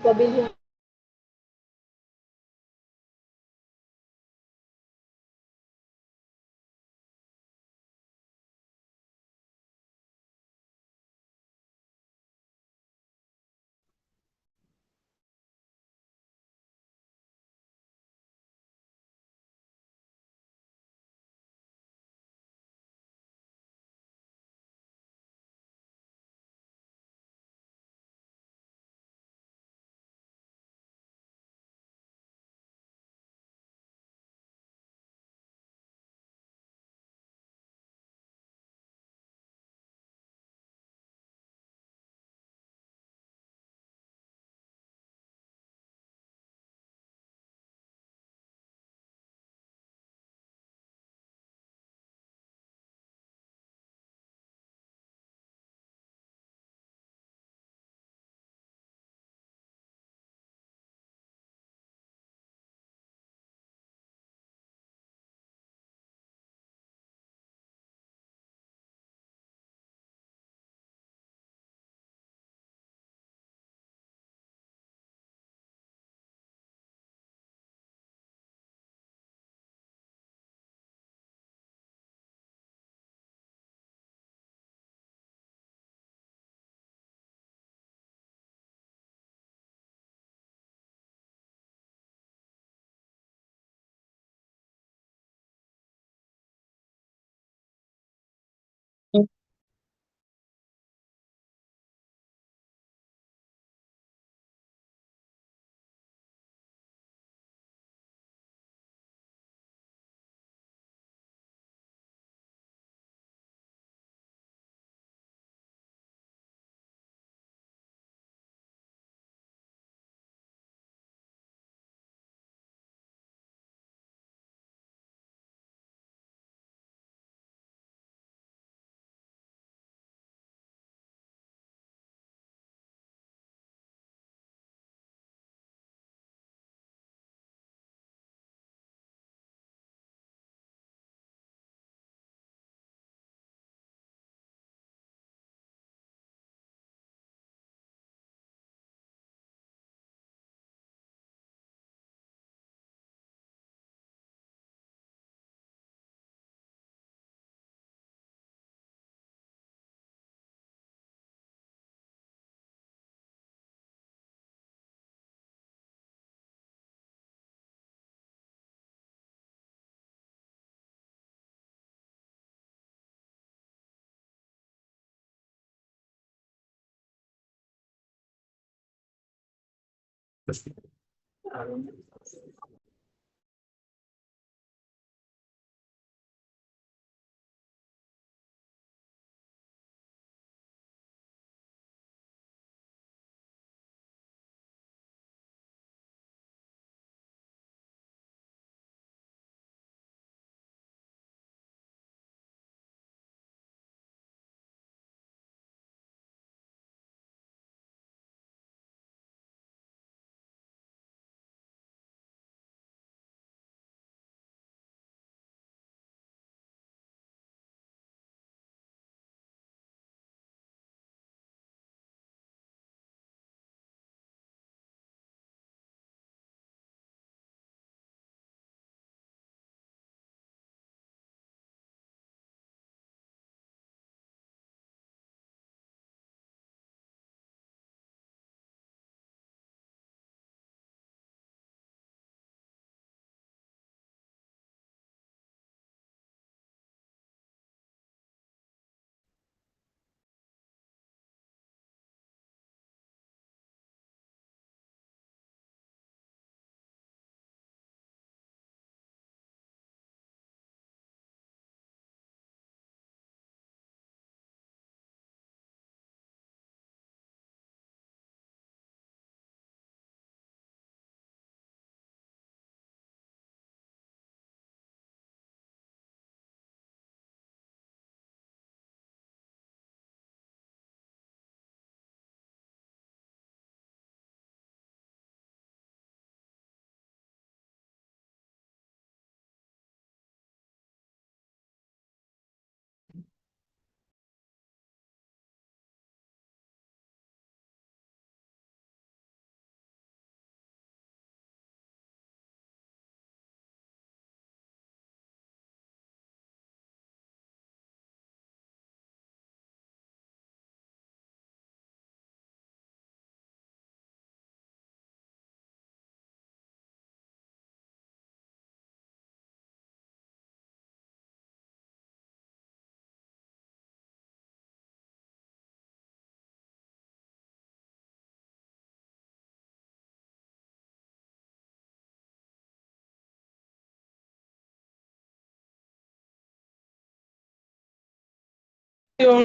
pabilhin yung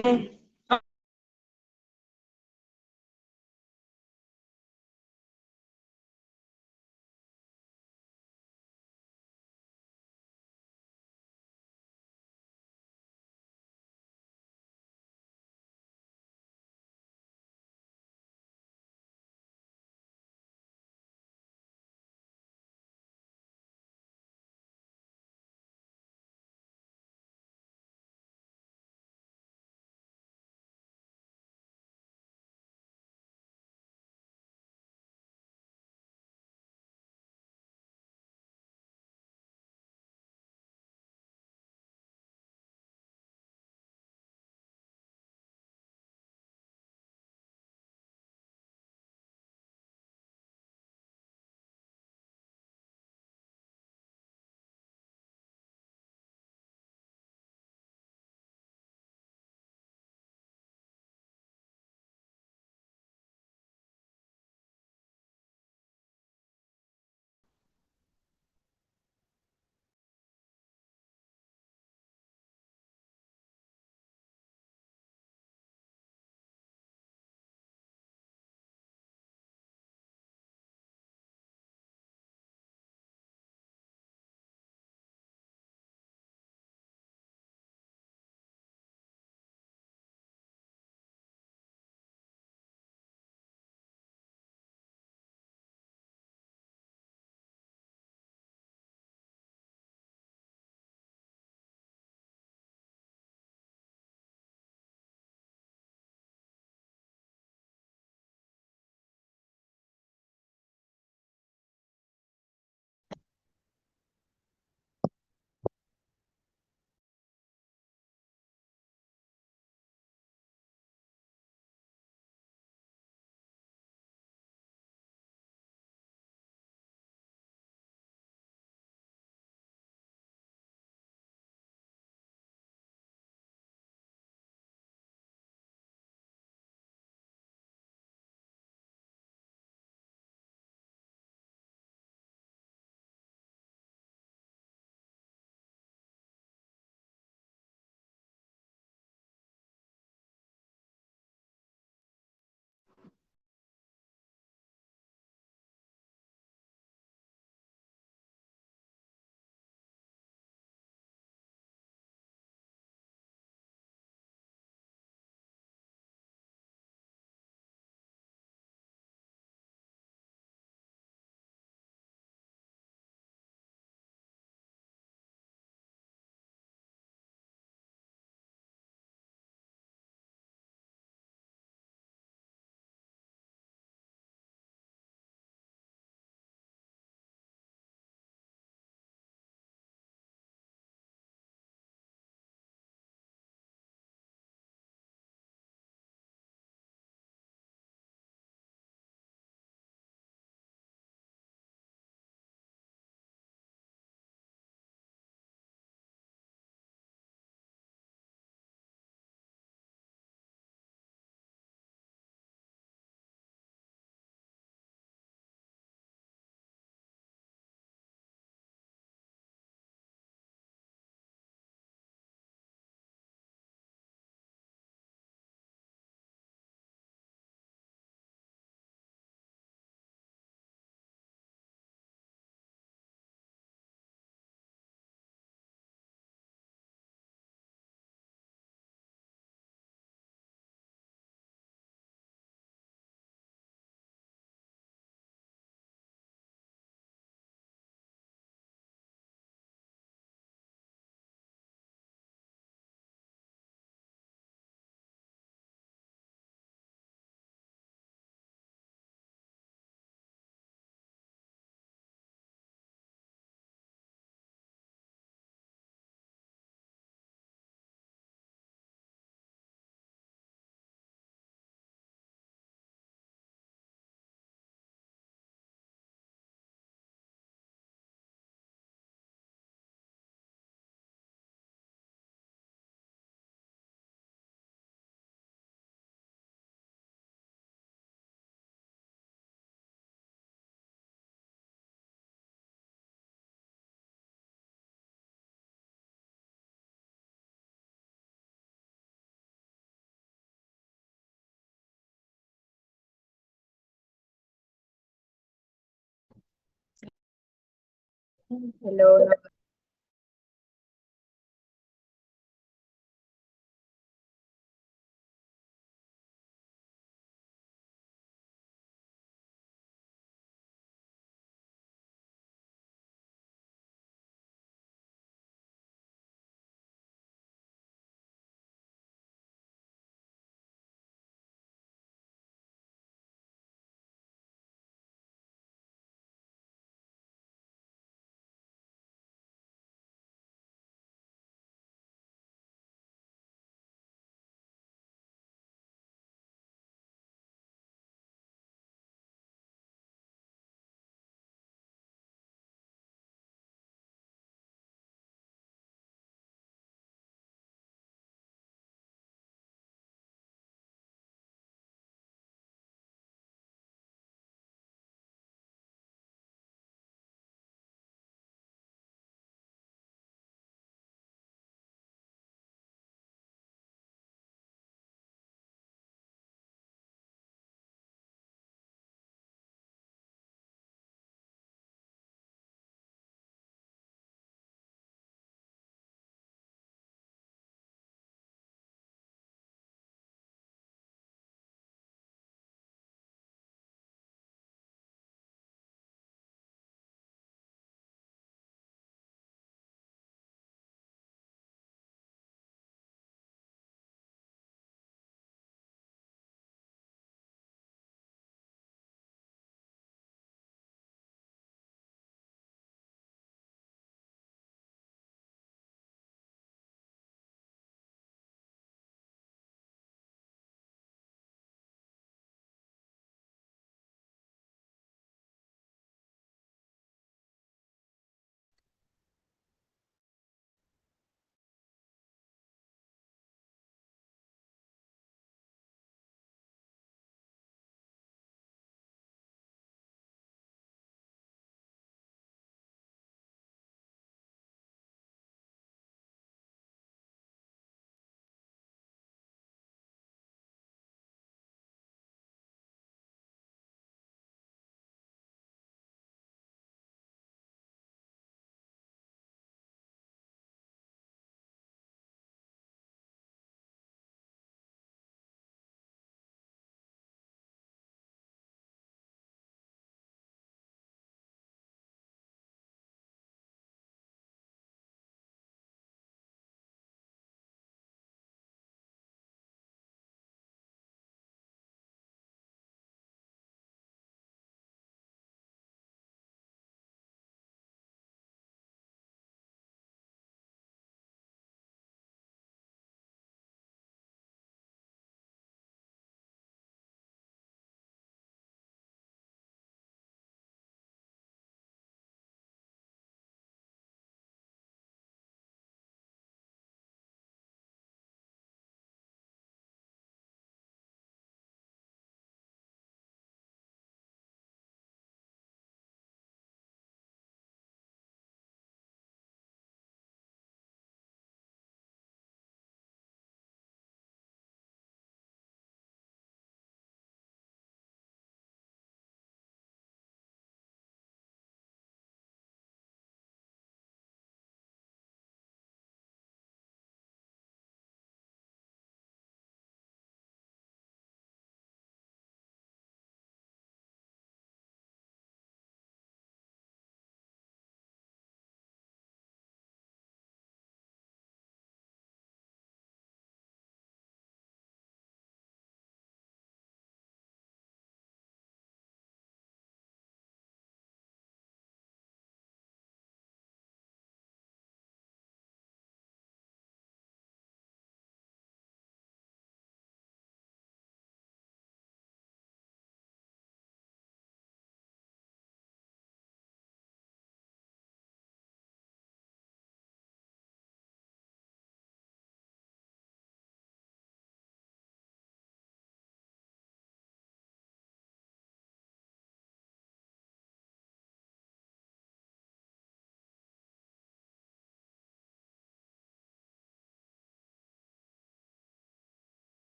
Hello,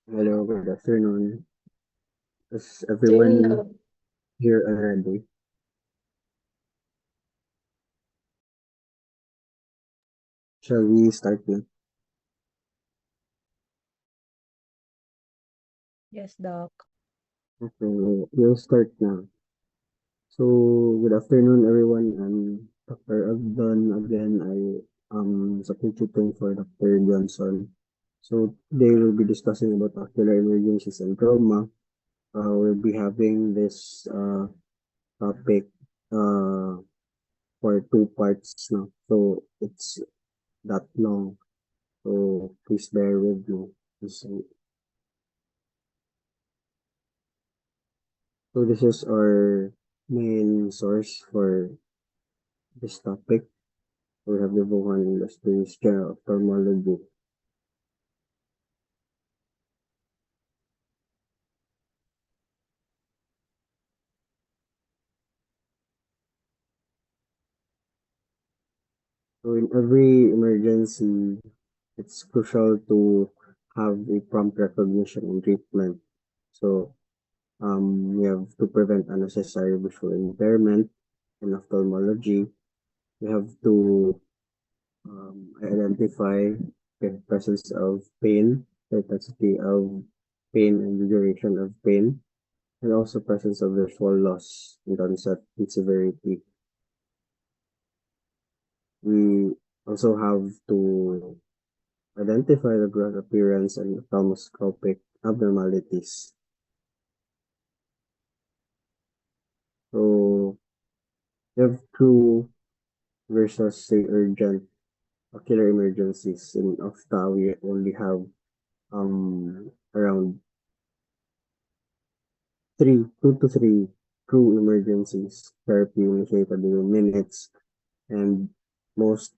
Hello, good afternoon. Is everyone Hello. here already? Shall we start now? Yes, Doc. Okay, we'll start now. So, good afternoon, everyone. I'm Dr. Agdon. Again, I am substituting for Dr. Johnson. So, today we'll be discussing about ocular emergencies and trauma. We'll be having this topic uh, for two parts now. So, it's that long. So, please bear with me. So, So this is our main source for this topic. We have the Wuhan Industries Journal of Ophthalmology. So in every emergency, it's crucial to have a prompt recognition and treatment. So we have to prevent unnecessary visual impairment in ophthalmology. We have to identify the presence of pain, the intensity of pain and the duration of pain, and also presence of visual loss in onset and severity. We also have to identify the gross appearance and ophthalmoscopic abnormalities. So we have true versus say urgent ocular emergencies. In ophtha, we only have around two to three true emergencies. Therapy initiated in minutes, and most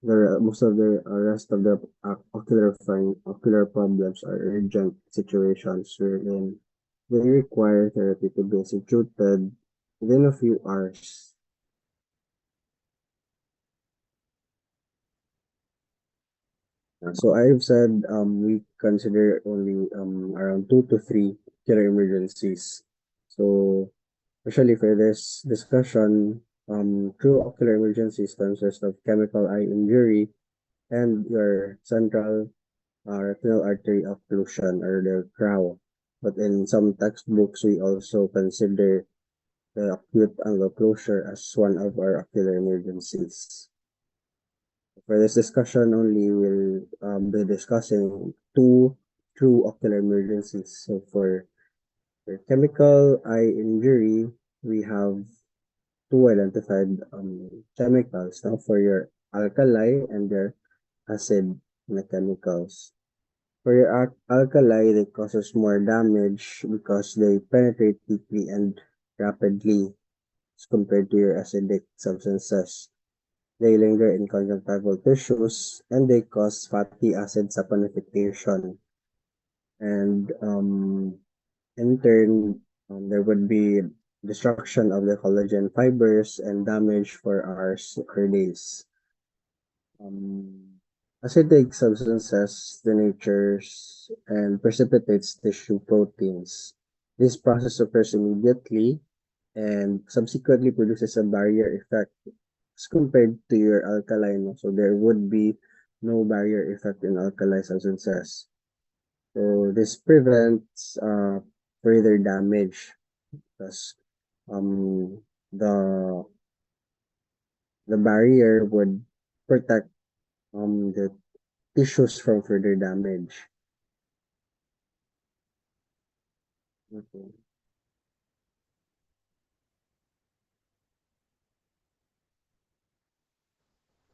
most of the rest of the ocular problems are urgent situations wherein they require therapy to be executed within a few hours. So I've said we consider only around two to three ocular emergencies. So especially for this discussion, true ocular emergencies consist of chemical eye injury and your central retinal artery occlusion or the CRAO. But in some textbooks, we also consider the acute angle closure as one of our ocular emergencies. For this discussion only, we'll be discussing two true ocular emergencies. So for chemical eye injury, we have two identified chemicals now for your alkali and your acid chemicals. For your alkali, they causes more damage because they penetrate deeply and rapidly as compared to your acidic substances. They linger in conjunctival tissues and they cause fatty acid saponification. And in turn, there would be destruction of the collagen fibers and damage for hours or days. Um, Acidic substances denatures and precipitates tissue proteins. This process occurs immediately and subsequently produces a barrier effect as compared to your alkaline. So there would be no barrier effect in alkali substances. So this prevents further damage because um, the the barrier would protect the tissues from further damage. Okay.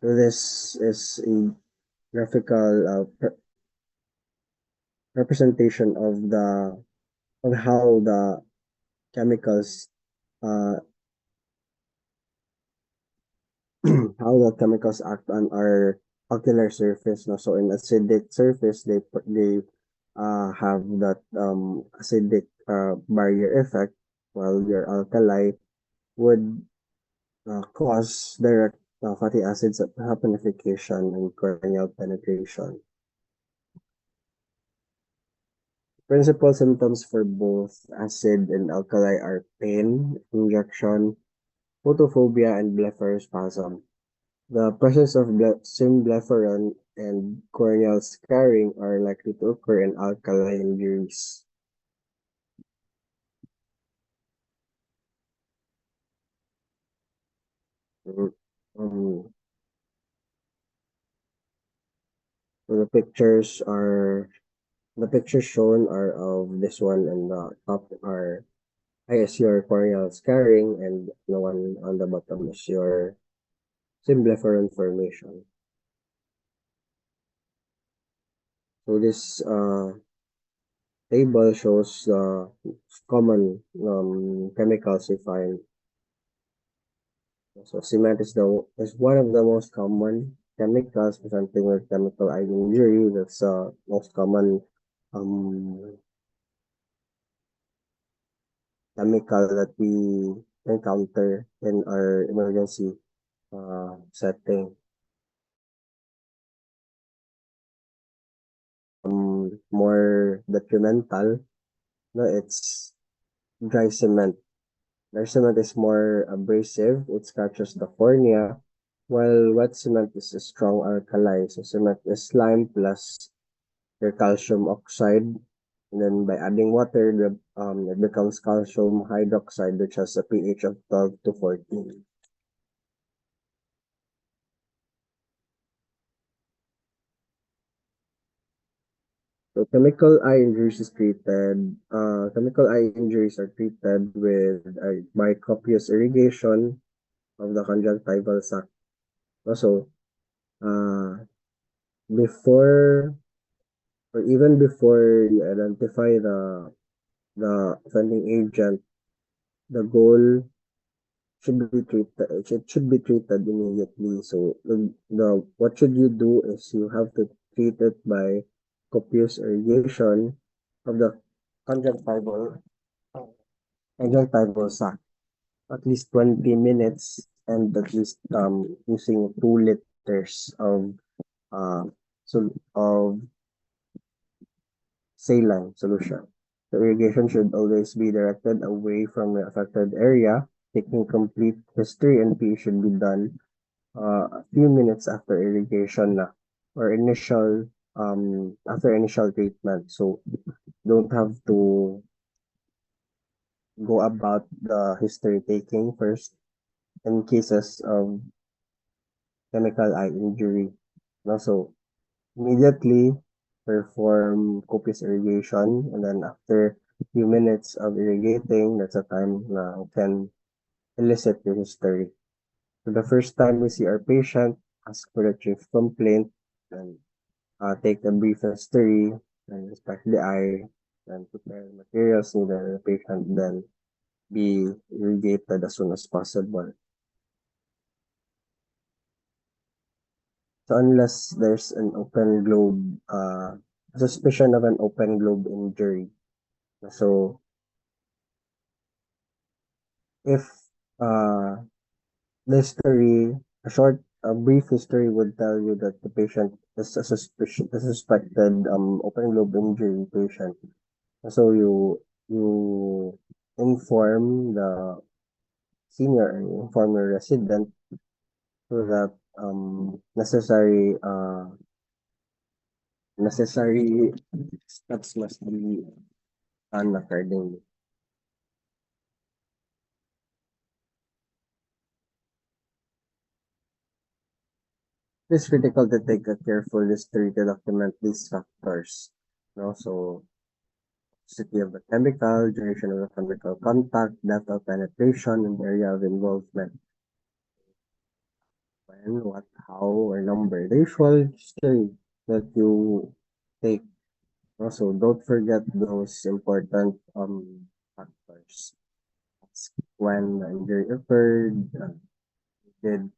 So this is a graphical representation of how the chemicals uh, how the chemicals act on our ocular surface. No? So in acidic surface, they have that acidic barrier effect, while your alkali would cause direct fatty acids saponification and corneal penetration. Principal symptoms for both acid and alkali are pain, injection, photophobia, and blepharospasm. The presence of symblepharon and corneal scarring are likely to occur in alkali injuries. Mm. Um, so the pictures shown are of this one, and the top are is your corneal scarring, and the one on the bottom is your symblepharon formation. So this table shows the common chemicals we find. So cement is one of the most common chemicals presenting with chemical eye injury. That's most common um, chemical that we encounter in our emergency setting. More detrimental, no, it's dry cement. Dry cement is more abrasive. It scratches the cornea, while wet cement is a strong alkali. So cement is lime plus your calcium oxide. And then by adding water, it becomes calcium hydroxide, which has a pH of 12 to 14. So chemical eye injuries are treated with by copious irrigation of the conjunctival sac. Also, uh, before or even before you identify the offending agent, the goal should be treated immediately. So the what should you do is you have to treat it by copious irrigation of the conjunctival conjunctival sac at least 20 minutes and at least using 2 liters uh of saline solution. The irrigation should always be directed away from the affected area. Taking complete history and pee should be done a few minutes after irrigation na, or initial after initial treatment. So don't have to go about the history taking first in cases of chemical eye injury. Also, immediately perform copious irrigation, and then after a few minutes of irrigating, that's a time na we can elicit your history. So the first time we see our patient, ask for the chief complaint, and take a brief history, and inspect the eye, and prepare the materials needed by the patient, then be irrigated as soon as possible. So unless there's an open globe, suspicion of an open globe injury. So if uh, the history, a brief history would tell you that the patient is a suspected open globe injury patient. So you inform the senior and inform your resident so that necessary steps must be done accordingly. It is critical to take a careful history to document these factors. So city of the chemical, duration of the chemical contact, depth of penetration, and area of involvement. When, what, how, or number. The usual history that you take. Also, don't forget those important factors. Ask when the injury occurred, did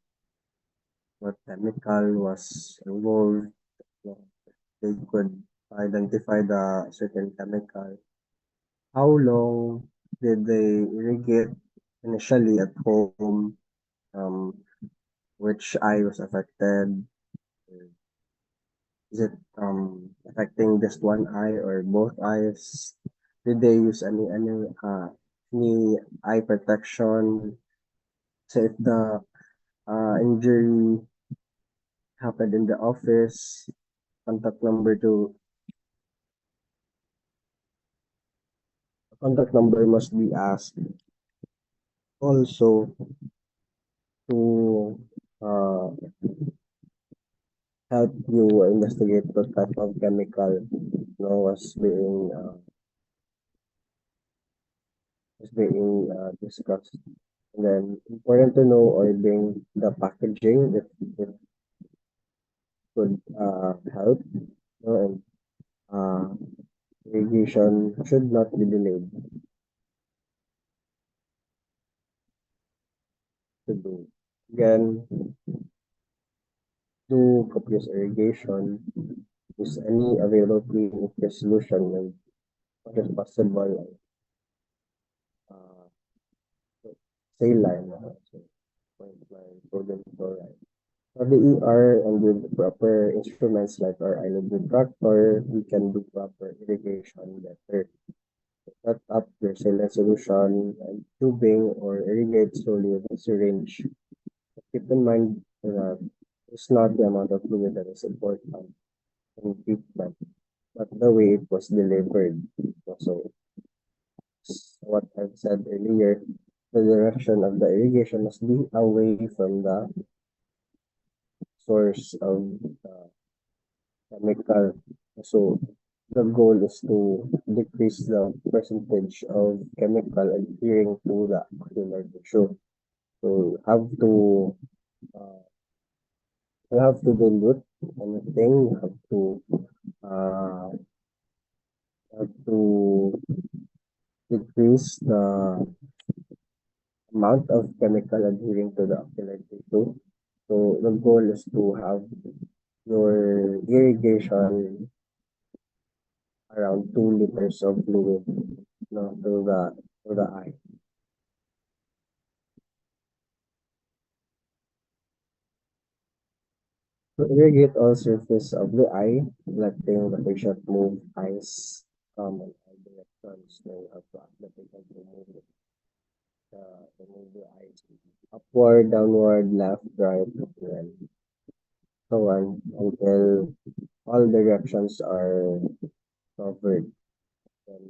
what chemical was involved. uh, They could identify the certain chemical. How long did they irrigate initially at home? Um, which eye was affected? Is it affecting just one eye or both eyes? Did they use any eye protection? So if the injury happened in the office, contact number to contact number must be asked. Also to uh, help you investigate what type of chemical was being discussed. And then important to know or being the packaging if it could help. And uh, irrigation should not be delayed to do. Again, do copious irrigation, use any available clean solution and much as possible uh, saline, so point line, sodium chloride. For the ER and with the proper instruments like our eyelid retractor, we can do proper irrigation better. Set up your saline solution and tubing or irrigate slowly with a syringe. Keep in mind that it's not the amount of fluid that is important in treatment, but the way it was delivered. So, what I've said earlier, the direction of the irrigation must be away from the source of the chemical. So, the goal is to decrease the percentage of chemical adhering to the ocular tissue. So, uh, you have to dilute anything. Uh, have to decrease the amount of chemical adhering to the ocular tissue. So the goal is to have your irrigation around 2 liters of fluid to the eye. To irrigate all surface of the eye, letting the patient move eyes in all directions. Then you have to ask the patient to move the eyes upward, downward, left, right, and so on until all directions are covered. And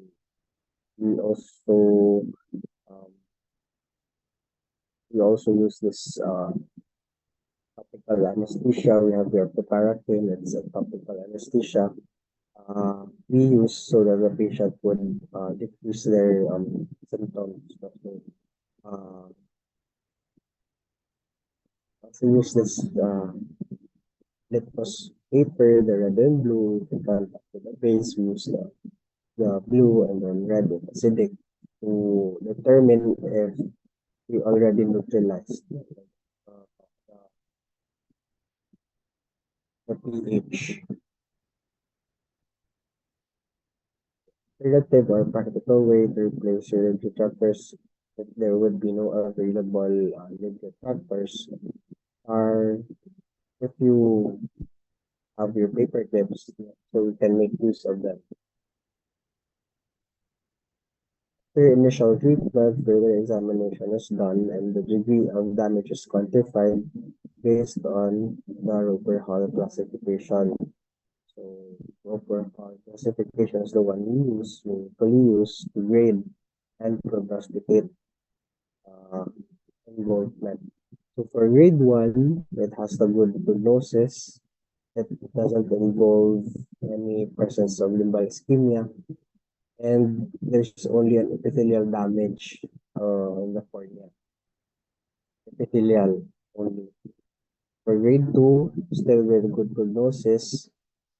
we also um, we also use this topical anesthesia. We have the preparatin. It's a topical anesthesia. We use so that the patient would decrease their symptoms. So, uh, also use this litmus paper, the red and blue, to contact with the base. We use the blue and then red with acidic to determine if we already neutralized uh, the pH. Alternative or practical way to replace your lid retractors if there would be no available lid retractors are if you have your paper clips so we can make use of them. After initial treatment, further examination is done and the degree of damage is quantified based on the Roper Hall classification. So Roper Hall classification is the one we usually use to grade and prognosticate uh, involvement. So for grade 1, it has the good prognosis. It doesn't involve any presence of limbal ischemia, and there's only an epithelial damage in the cornea. Epithelial only. For grade 2, still with good prognosis,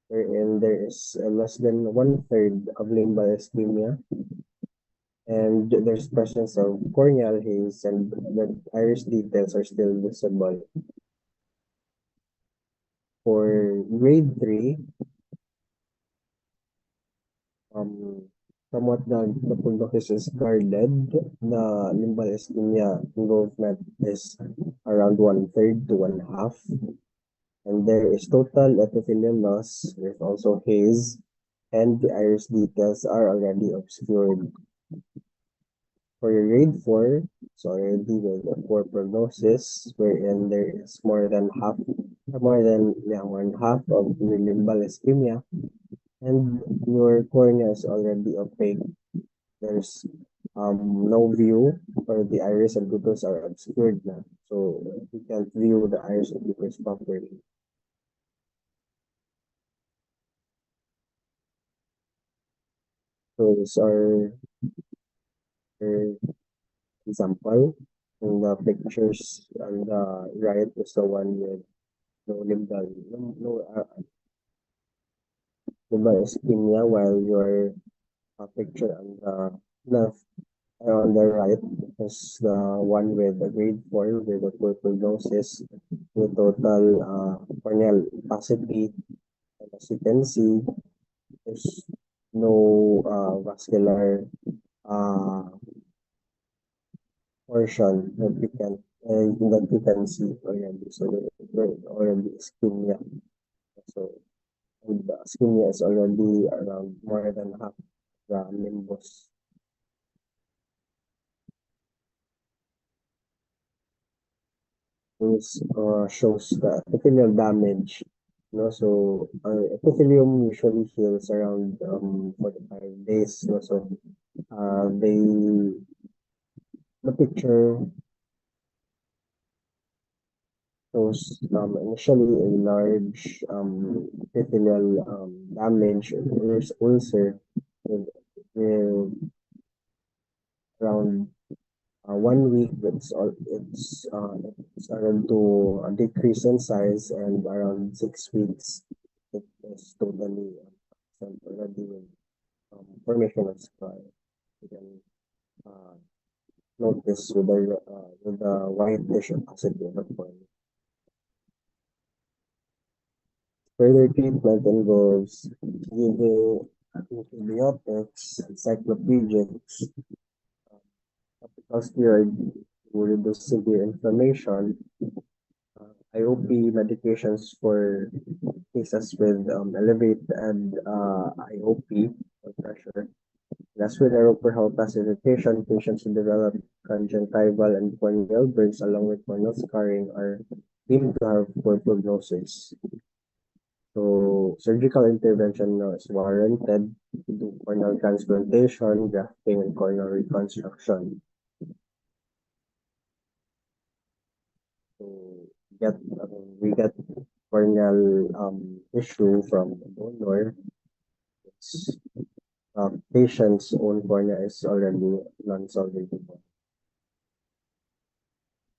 wherein there is less than one-third of limbal ischemia, and there's presence of corneal haze, and the iris details are still visible. For grade 3, um, somewhat the prognosis is guarded. The limbal ischemia involvement is around one-third to one-half, and there is total epithelial loss. There's also haze, and the iris details are already obscured. For your grade 4, it's already with a poor prognosis, wherein there is more than half of the limbal ischemia, and your cornea is already opaque. There's no view, or the iris and pupils are obscured now, so you can't view the iris and pupils properly. So these are your example. In the pictures on the right is the one with no ischemia, while your picture on the left on the right is the one with the grade 4 with the poor prognosis with total corneal opacity. And as you can see, there's no vascular uh, portion that you can see already. So there already ischemia. So and the ischemia is already around more than half the nimbus. This shows the epithelial damage. So epithelium usually heals around 45 days. So they the picture shows initially a large epithelial damage or ulcer with around 1 week. It's around to decrease in size, and around 6 weeks it is totally already with formation of scar. You can uh, notice with the white tissue opacity of the form. Further treatment involves giving antibiotics, encyclopedics, topical steroid to reduce severe inflammation, IOP medications for cases with elevated IOP or pressure. That's with aeroperal pacification, patients who develop conjunctival and corneal burns along with corneal scarring are deemed to have poor prognosis. So surgical intervention now is warranted to do corneal transplantation, grafting, and corneal reconstruction. So get we get corneal tissue from the donor. It's, patient's own cornea is already non-solvable.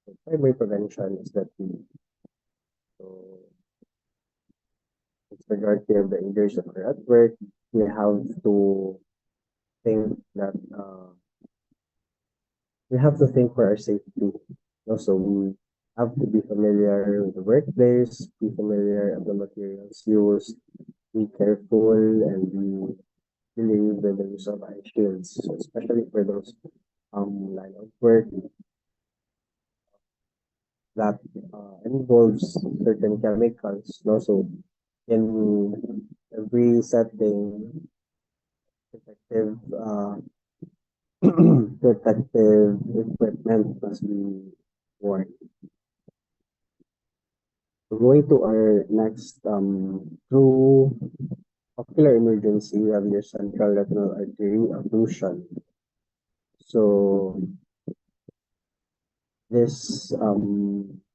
So primary prevention is that so with regard to the injuries that are at work, we have to think that we have to think for our safety. Also, we have to be familiar with the workplace, be familiar of the materials used, be careful, and be believe with the use of eye shields, so especially for those line of work that involves certain chemicals. Also, in every setting, protective protective equipment must be worn. So going to our next true ocular emergency, we have your central retinal artery occlusion. So this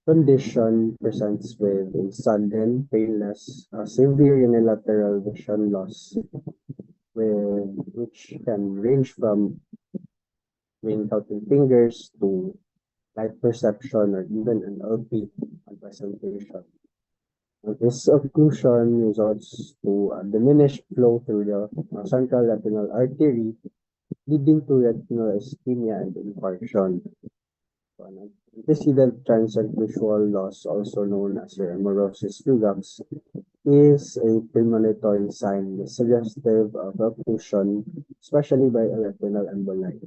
condition presents with a sudden paleness, severe unilateral vision loss, which can range from counting fingers to light perception or even an LP on presentation. This occlusion results to a diminished flow through the central retinal artery, leading to retinal ischemia and infarction. So an antecedent transient visual loss, also known as your amaurosis fugax, is a premonitory sign suggestive of occlusion, especially by a retinal emboli.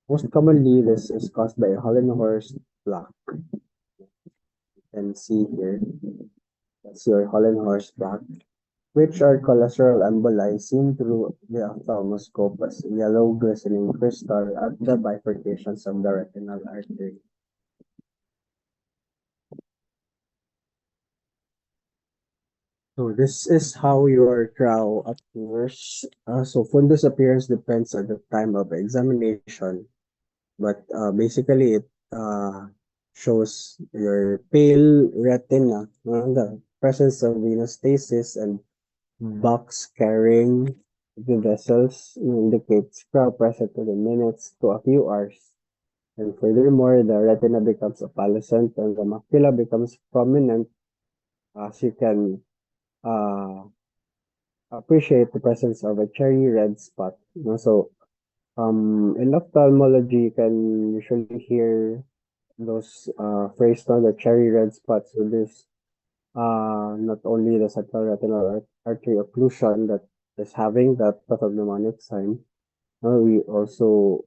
Most commonly, this is caused by a Hollenhorst plaque. You can see here, that's your Hollenhorst plaque. which are cholesterol emboli seen through the ophthalmoscope as yellow glistening crystal at the bifurcations of the retinal artery. So this is how your crow appears. So fundus appearance depends on the time of examination, but basically it shows your pale retina, the presence of venous stasis and box carrying the vessels indicates crowd present within minutes to a few hours. And furthermore, the retina becomes opalescent and the macula becomes prominent as you can uh, appreciate the presence of a cherry red spot. So, in ophthalmology, you can usually hear those phrase no, the cherry red spots. So there's not only the central retinal artery occlusion that is having that pathognomonic sign, we also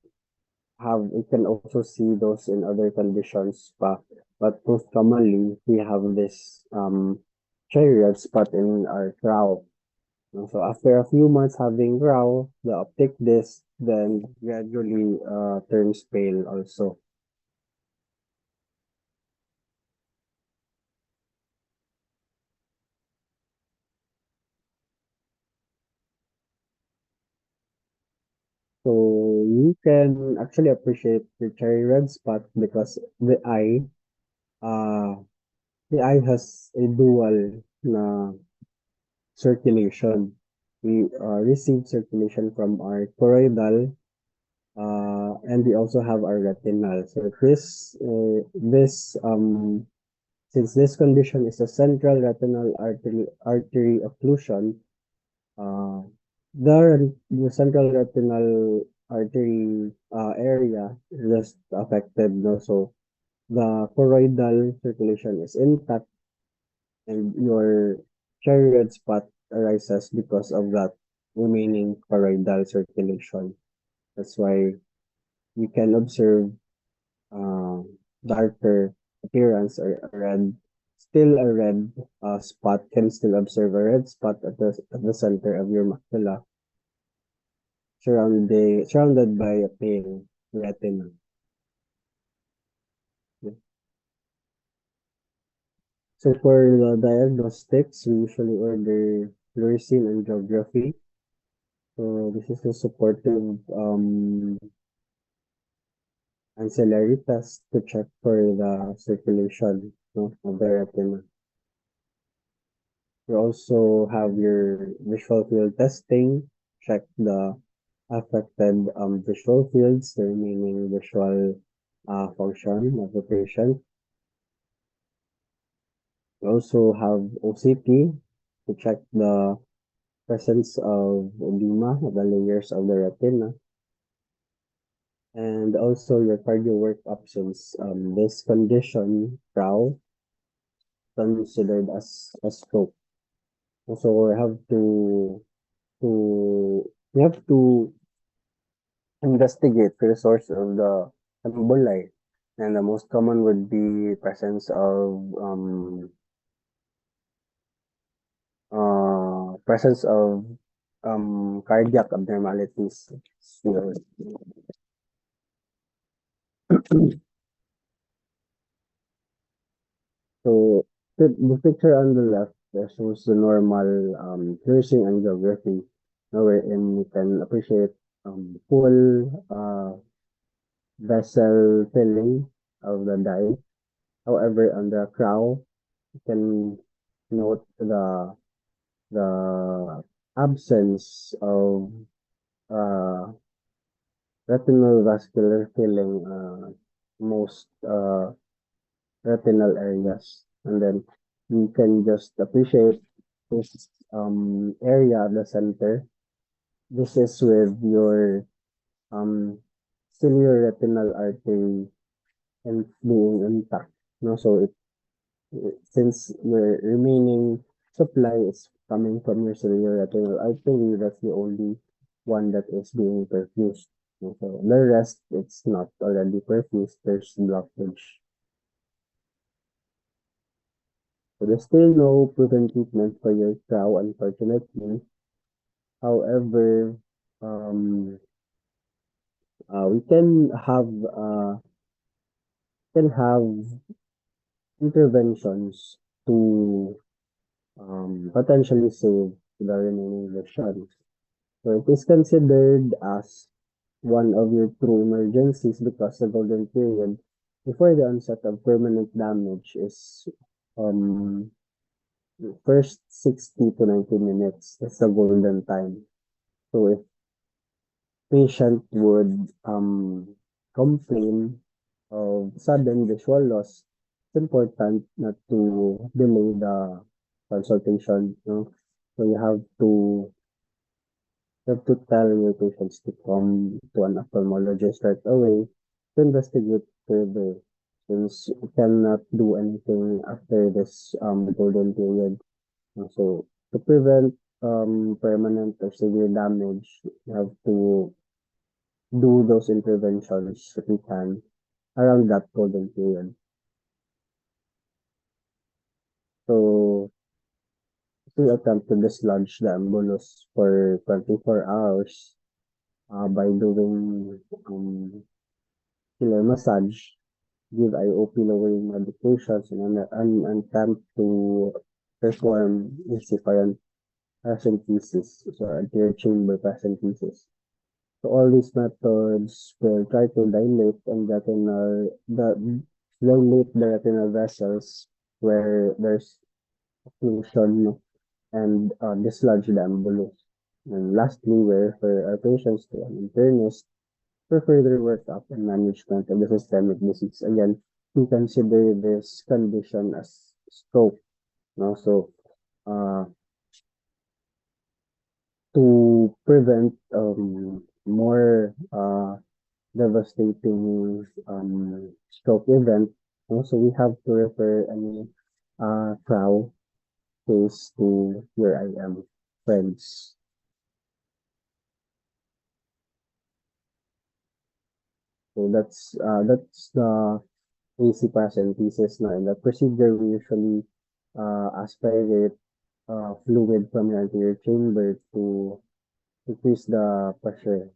we can also see those in other conditions, but most commonly we have this cherry red spot in our brow. So after a few months having brow, the optic disc then gradually turns pale also. So you can actually appreciate the cherry red spot because uh, the eye has a dual na circulation. We receive circulation from our choroidal, and we also have our retinal. So this since this condition is a central retinal artery occlusion, uh, the central retinal artery area is just affected. No? So the choroidal circulation is intact, and your cherry red spot arises because of that remaining choroidal circulation. That's why you can observe uh, darker appearance or a red, still a red spot, can still observe a red spot at the center of your macula, surrounded by a pale retina. So for the diagnostics, we usually order fluorescein angiography. So this is a supportive ancillary test to check for the circulation, no, of the retina. You also have your visual field testing, check the affected visual fields, the remaining visual function of the patient. You also have OCT to check the presence of edema of the layers of the retina, and also your cardio work options. This condition, PRAO, considered as a stroke. Also, to we have to investigate the source of the emboli, and the most common would be presence of cardiac abnormalities. So, so the picture on the left shows the normal piercing angiography, wherein you can appreciate full vessel filling of the dye. However, on the crow, you can note the absence of uh, retinal vascular filling most retinal areas. And then you can just appreciate this area at the center. This is with your um ciliary retinal artery and being intact. No, so since your remaining supply is coming from your ciliary retinal artery, that's the only one that is being perfused. No, so the rest, it's not already perfused. There's blockage. So there's still no proven treatment for your crow, unfortunately. However, um, we can have interventions to potentially save the remaining vision. So it is considered as one of your true emergencies because the golden period before the onset of permanent damage is um first 60 to 90 minutes. That's the golden time. So if patient would complain of sudden visual loss, it's important not to delay the consultation. No? So you have to tell your patients to come to an ophthalmologist right away to investigate further, since you cannot do anything after this golden period. So to prevent permanent or severe damage, you have to do those interventions if we can around that golden period. So if we attempt to dislodge the embolus for 24 hours by doing killer massage, give IOP lowering medications, and attempt to perform EC paracentesis, so anterior chamber paracentesis. So all these methods will try to dilate the retinal vessels where there's occlusion and dislodge the embolus. And lastly, we refer our patients to an internist for further workup and management of the systemic disease. Again, we consider this condition as stroke. No? So to prevent more devastating stroke event, so we have to refer any crowd case to your IM friends. So that's the AC paracentesis na. In the procedure, we usually aspirate fluid from your anterior chamber to increase the pressure.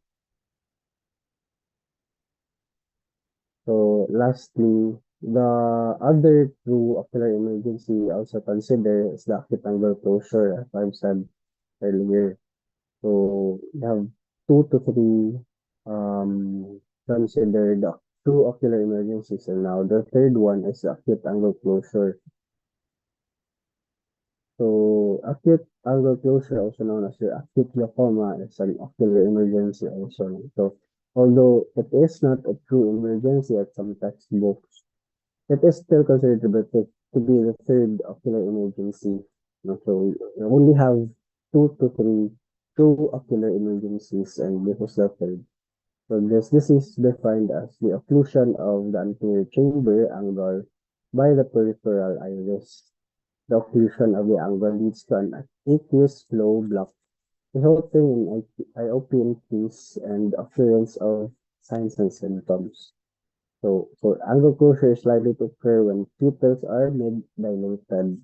So lastly, the other true ocular emergency we also consider is the acute angle closure, as I've said earlier. So we have two to three considered true ocular emergencies, and now the third one is acute angle closure. So acute angle closure, also known as your acute glaucoma, is an ocular emergency also. So although it is not a true emergency at some textbooks, it is still considered to be the third ocular emergency. So we only have two to three true ocular emergencies, and this is the third. So this is defined as the occlusion of the anterior chamber angle by the peripheral iris. The occlusion of the angle leads to an aqueous flow block, resulting in IOP increase and occurrence of signs and symptoms. So angle closure is likely to occur when pupils are mid-dilated,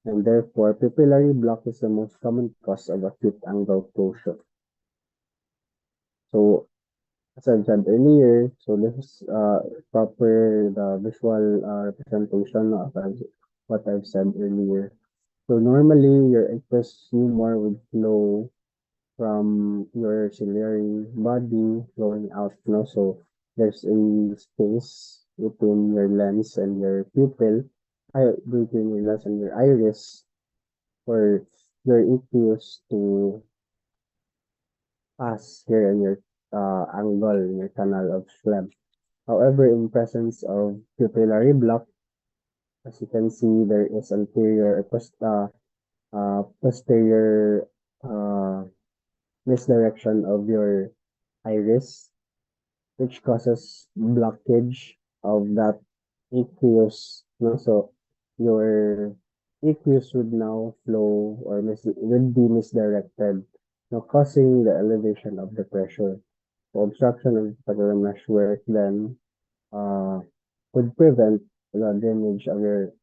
and therefore pupillary block is the most common cause of acute angle closure. So as I said earlier, so this is proper the visual representation of what I've said earlier. So normally your aqueous humor would flow from your ciliary body flowing out, so there's a space between your lens and your pupil, between your lens and your iris for your aqueous to pass here in your angle in your canal of Schlemm. However, in presence of pupillary block, as you can see, there is anterior posterior misdirection of your iris, which causes blockage of that aqueous. So your aqueous would now flow or would be misdirected, causing the elevation of the pressure. So obstruction of the meshwork then would prevent the drainage of your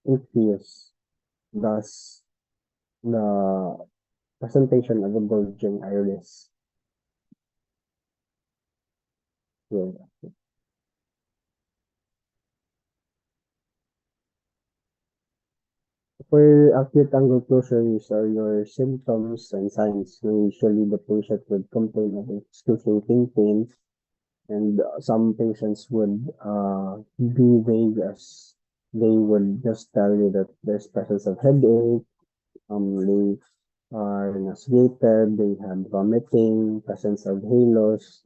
aqueous, thus the presentation of a bulging iris. Yeah. For acute angle closure, these are your symptoms and signs. Usually, the patient would complain of excruciating pain, and some patients would be vague as they would just tell you that there's presence of headache, they are nauseated, they had vomiting, presence of halos,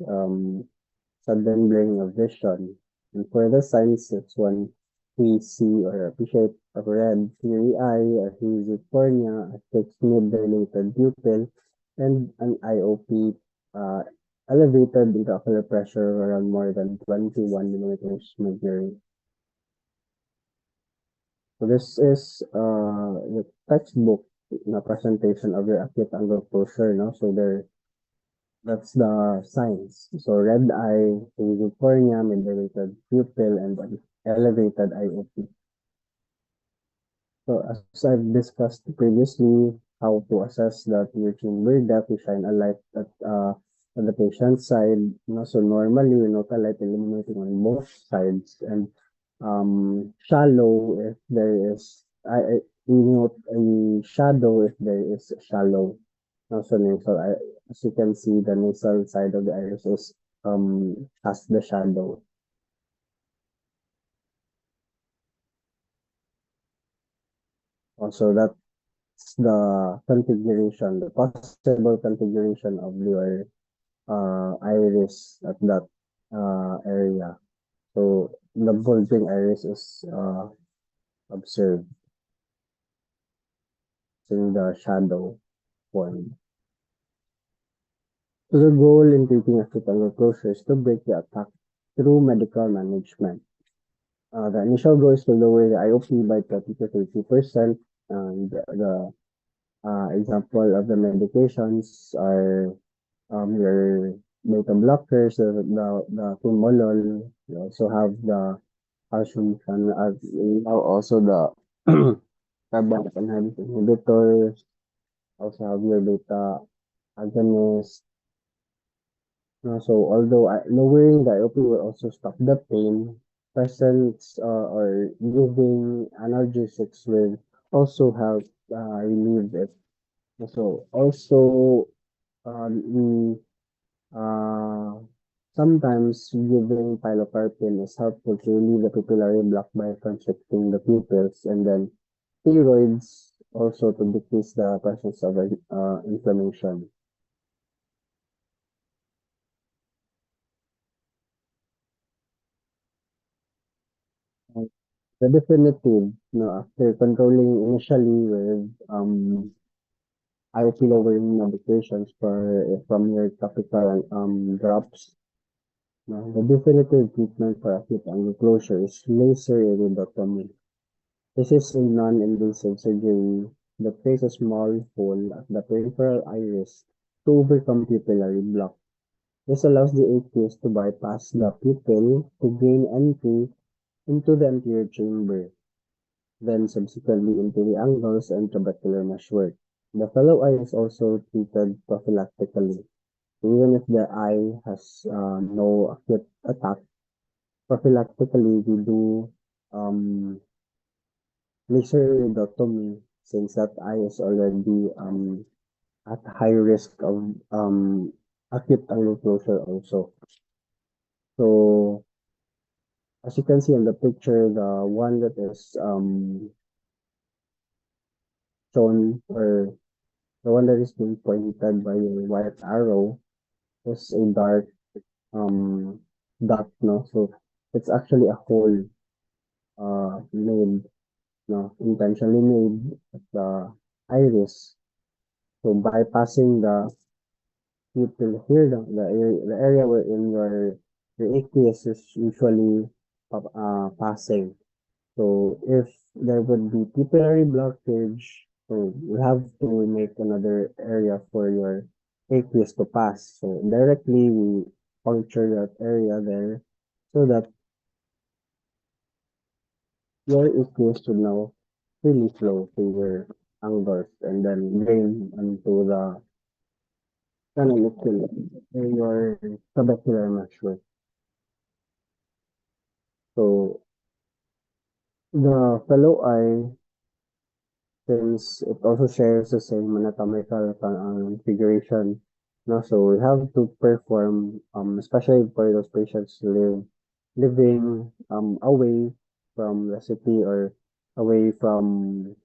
sudden blurring of vision. And for the signs, it's when we see or appreciate a red, teary eye, a hazy cornea, a fixed mid-dilated pupil, and an IOP elevated intraocular pressure around more than 21 millimeters mercury. So this is the textbook na presentation of your acute angle closure, no? So there, that's the signs. So red eye, hazy cornea, mid-dilated pupil, and an elevated IOP. So as I've discussed previously, how to assess the tear chamber depth, we shine a light at the patient's side. You know, so normally we note a light illuminating on both sides, and shallow if there is we note a shadow if there is shallow also nasal. As you can see, the nasal side of the iris is has the shadow. Also, that's the configuration, the possible configuration of your iris at that area. So the bulging iris is observed in the shadow form. So the goal in treating acute angle closure is to break the attack through medical management. The initial goal is to lower the IOP by 30 to 30%. And the example of the medications are your beta blockers, the tumolol. You also have the calcium channel, also the carbonic anhydrase inhibitors. Also have your beta agonist. So although lowering the IOP will also stop the pain, presence or giving analgesics will also help relieve it. So also we sometimes giving pilocarpine is helpful to relieve the pupillary block by constricting the pupils, and then steroids also to decrease the presence of inflammation. The definitive, after controlling initially with IOP lowering medications from your topical drops, the definitive treatment for acute angle closure is laser iridotomy. This is a non-invasive surgery that creates a small hole at the peripheral iris to overcome pupillary block. This allows the aqueous to bypass the pupil to gain entry into the anterior chamber, then subsequently into the angles and trabecular meshwork. The fellow eye is also treated prophylactically. Even if the eye has no acute attack, prophylactically we do um, laser iridotomy since that eye is already at high risk of acute angle closure also. So as you can see in the picture, the one that is shown or the one that is being pointed by a white arrow is a dark um dot, no? So it's actually a hole made, no, intentionally made at the iris. So bypassing the pupil here, the area wherein your aqueous is usually passing. So if there would be pupillary blockage, so you have to make another area for your aqueous to pass. So directly we puncture that area there so that your aqueous should now freely flow through your angles and then drain into the canaliculum in your trabecular meshwork. So the fellow eye, since it also shares the same anatomical configuration, no, so we have to perform, especially for those patients living away from the city or away from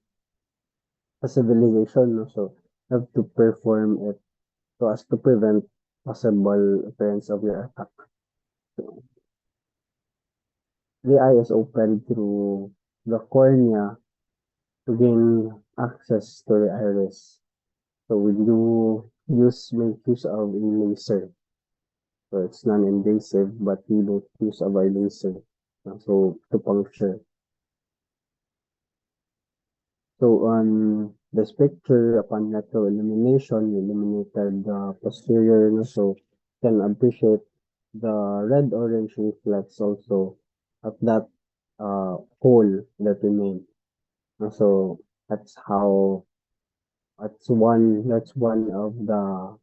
a civilization, no, so have to perform it so as to prevent possible appearance of your attack. So the eye is open through the cornea to gain access to the iris. So we do make use of a laser. So it's non-invasive, but we don't use of a laser. So to puncture. So on this picture, upon natural illumination, we illuminated the posterior, no? So you can appreciate the red-orange reflex also of that hole that we made. So that's how that's one of the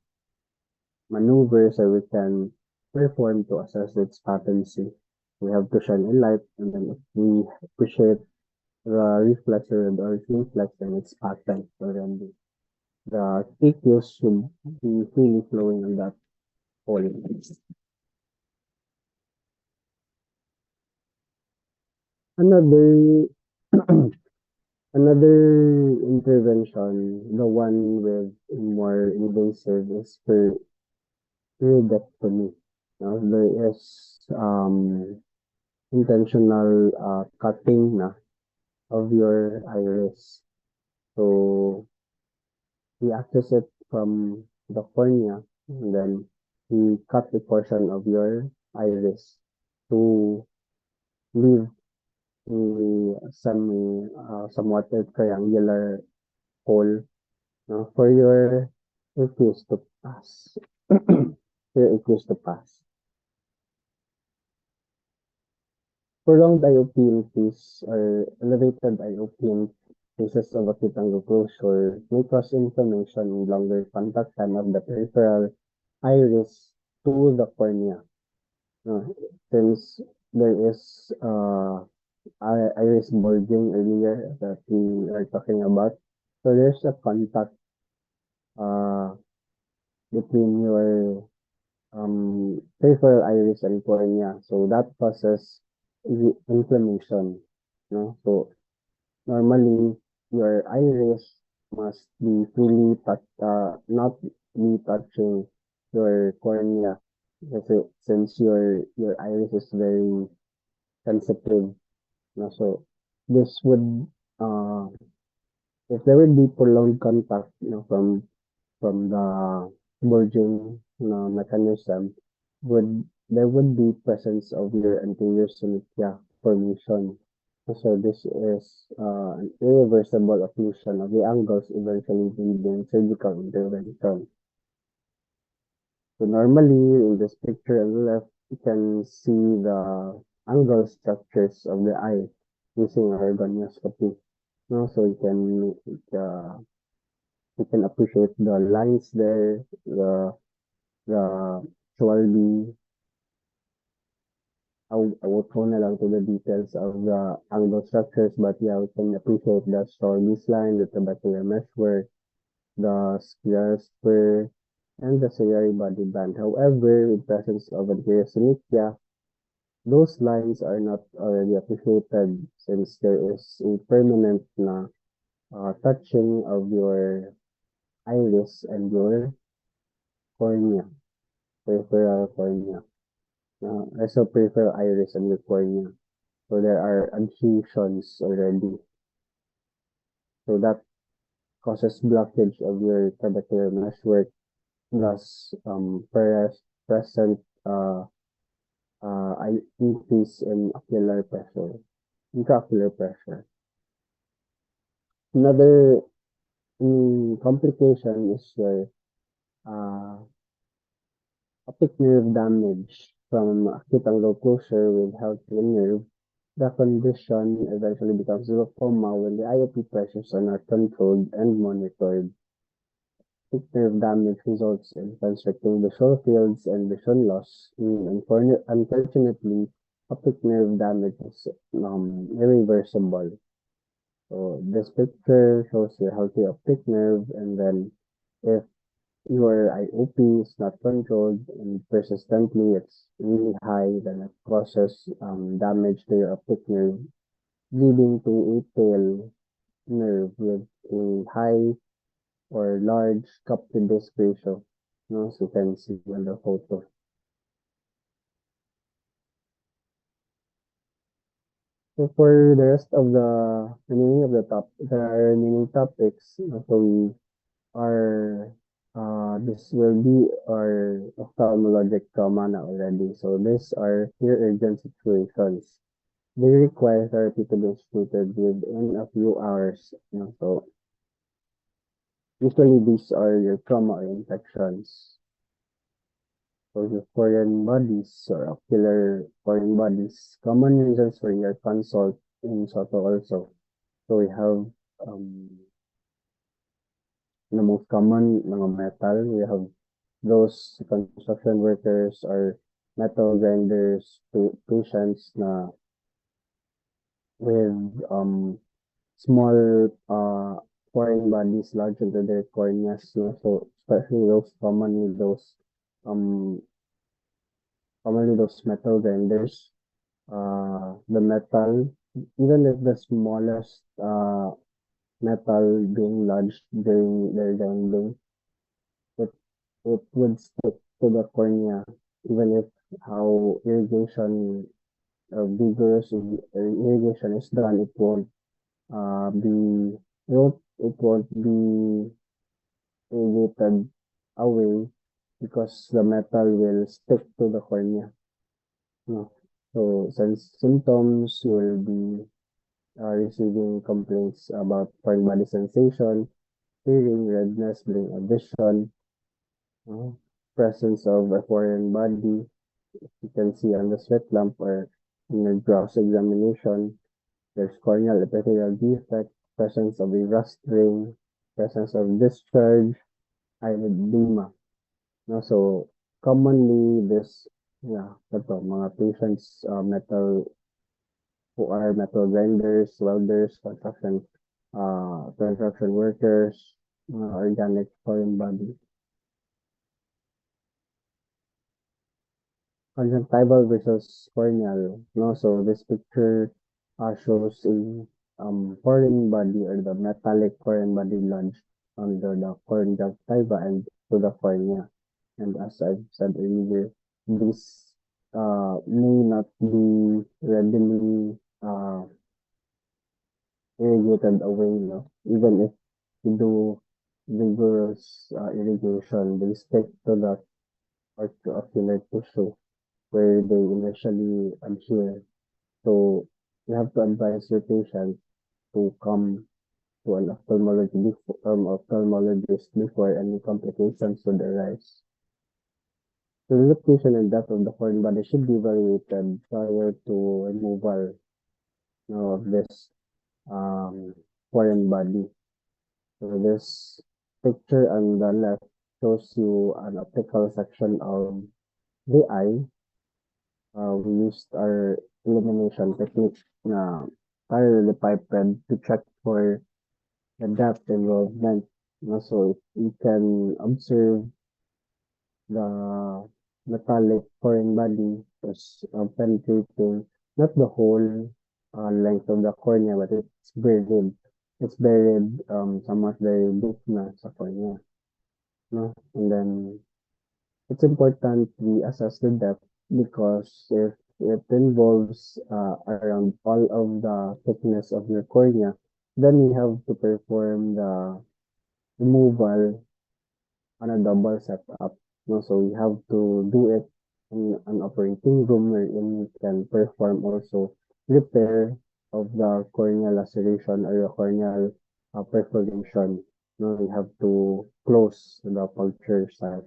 maneuvers that we can perform to assess its patency. We have to shine a light, and then if we appreciate the reflector and the reflex, then it's patent already. The aqueous should be freely flowing on that hole. Another another intervention, the one with more invasive, is for iridectomy. Now, there is intentional cutting na of your iris. So we access it from the cornea, and then we cut a portion of your iris to leave a somewhat a triangular hole, no, for your aqueous to pass. For your aqueous to pass. Prolonged IOP increase or elevated IOP in cases of acute angle closure may cause inflammation and longer contact time of the peripheral iris to the cornea. Uh, since there is iris bulging earlier that we are talking about, so there's a contact uh, between your peripheral iris and cornea. So that causes inflammation. No? So normally your iris must be fully not be touching your cornea. Kasi since your iris is very sensitive. No? So this would if there would be prolonged contact, from the bulging mechanism, there would be presence of your anterior synetia formation. So this is an irreversible occlusion of the angles, eventually needing surgical intervention. So normally in this picture on the left, you can see the angle structures of the eye using organooscopy. So you can appreciate the lines there, the actually I won't go na lang to the details of the angle structures, but yeah, we can appreciate the Storby's line, the trabecular meshwork, the scleral spur, and the ciliary body band. However, with presence of anterior synetia, those lines are not already appreciated since there is a permanent touching of your iris and your cornea, peripheral cornea. Also peripheral iris and your cornea. So there are adhesions already. So that causes blockage of your trabecular meshwork, thus present increase in ocular pressure, intraocular pressure. Another complication is your uh, optic nerve damage from acute angle closure with healthy nerve. The condition eventually becomes glaucoma when the IOP pressures are not controlled and monitored. Optic nerve damage results in constricting visual fields and vision loss. Unfortunately, optic nerve damage is irreversible. So this picture shows your healthy optic nerve, and then if your IOP is not controlled and persistently it's really high, then it causes damage to your optic nerve, leading to a tail nerve with a high or large cup to disc ratio, as you can see on the photo. So for the rest of the remaining topics, so we are this will be our ophthalmologic trauma na already. So these are near urgent situations. They require therapy to be instituted within a few hours. So usually these are your trauma or infections. So the foreign bodies or ocular foreign bodies. Common reasons for ear consult in Soto also. So we have the most common mga metal. We have those construction workers or metal grinders to patients na with small foreign bodies lodged into their corneas. So especially um those metal grinders. The metal, even if the smallest metal being lodged during their grinding, it it would stick to the cornea, even if how irrigation is done, it won't be irrigated away because the metal will stick to the cornea. No. So since symptoms, you will be receiving complaints about foreign body sensation, hearing, redness, blurring of vision, uh, presence of a foreign body. You can see on the sweat lamp or in the gross examination. There's corneal epithelial defect, presence of a rust ring, presence of discharge, eyelid edema. No, so commonly this, mga patients who are metal grinders, welders, construction workers, organic foreign body. Conjunctival versus corneal. No, so this picture shows a foreign body or the metallic foreign body lodged under the conjunctiva and to the cornea. And as I've said earlier, this may not be readily irrigated away, even if you do vigorous irrigation, they stick to the ocular tissue where they initially adhere. So you have to advise your patient to come to an ophthalmologist before any complications would arise. So the location and depth of the foreign body should be evaluated prior to removal, of this um, foreign body. So this picture on the left shows you an optical section of the eye. We used our illumination technique na parallelepiped to check for the depth involvement. So you can observe the metallic foreign body was penetrating not the whole length of the cornea, but it's buried. It's buried somewhat very deep na sa cornea. No? And then it's important we assess the depth because if it involves around all of the thickness of your cornea, then we have to perform the removal on a double setup. No? So we have to do it in an operating room wherein we can perform also repair of the corneal laceration or the corneal perforation. No? We have to close the puncture site.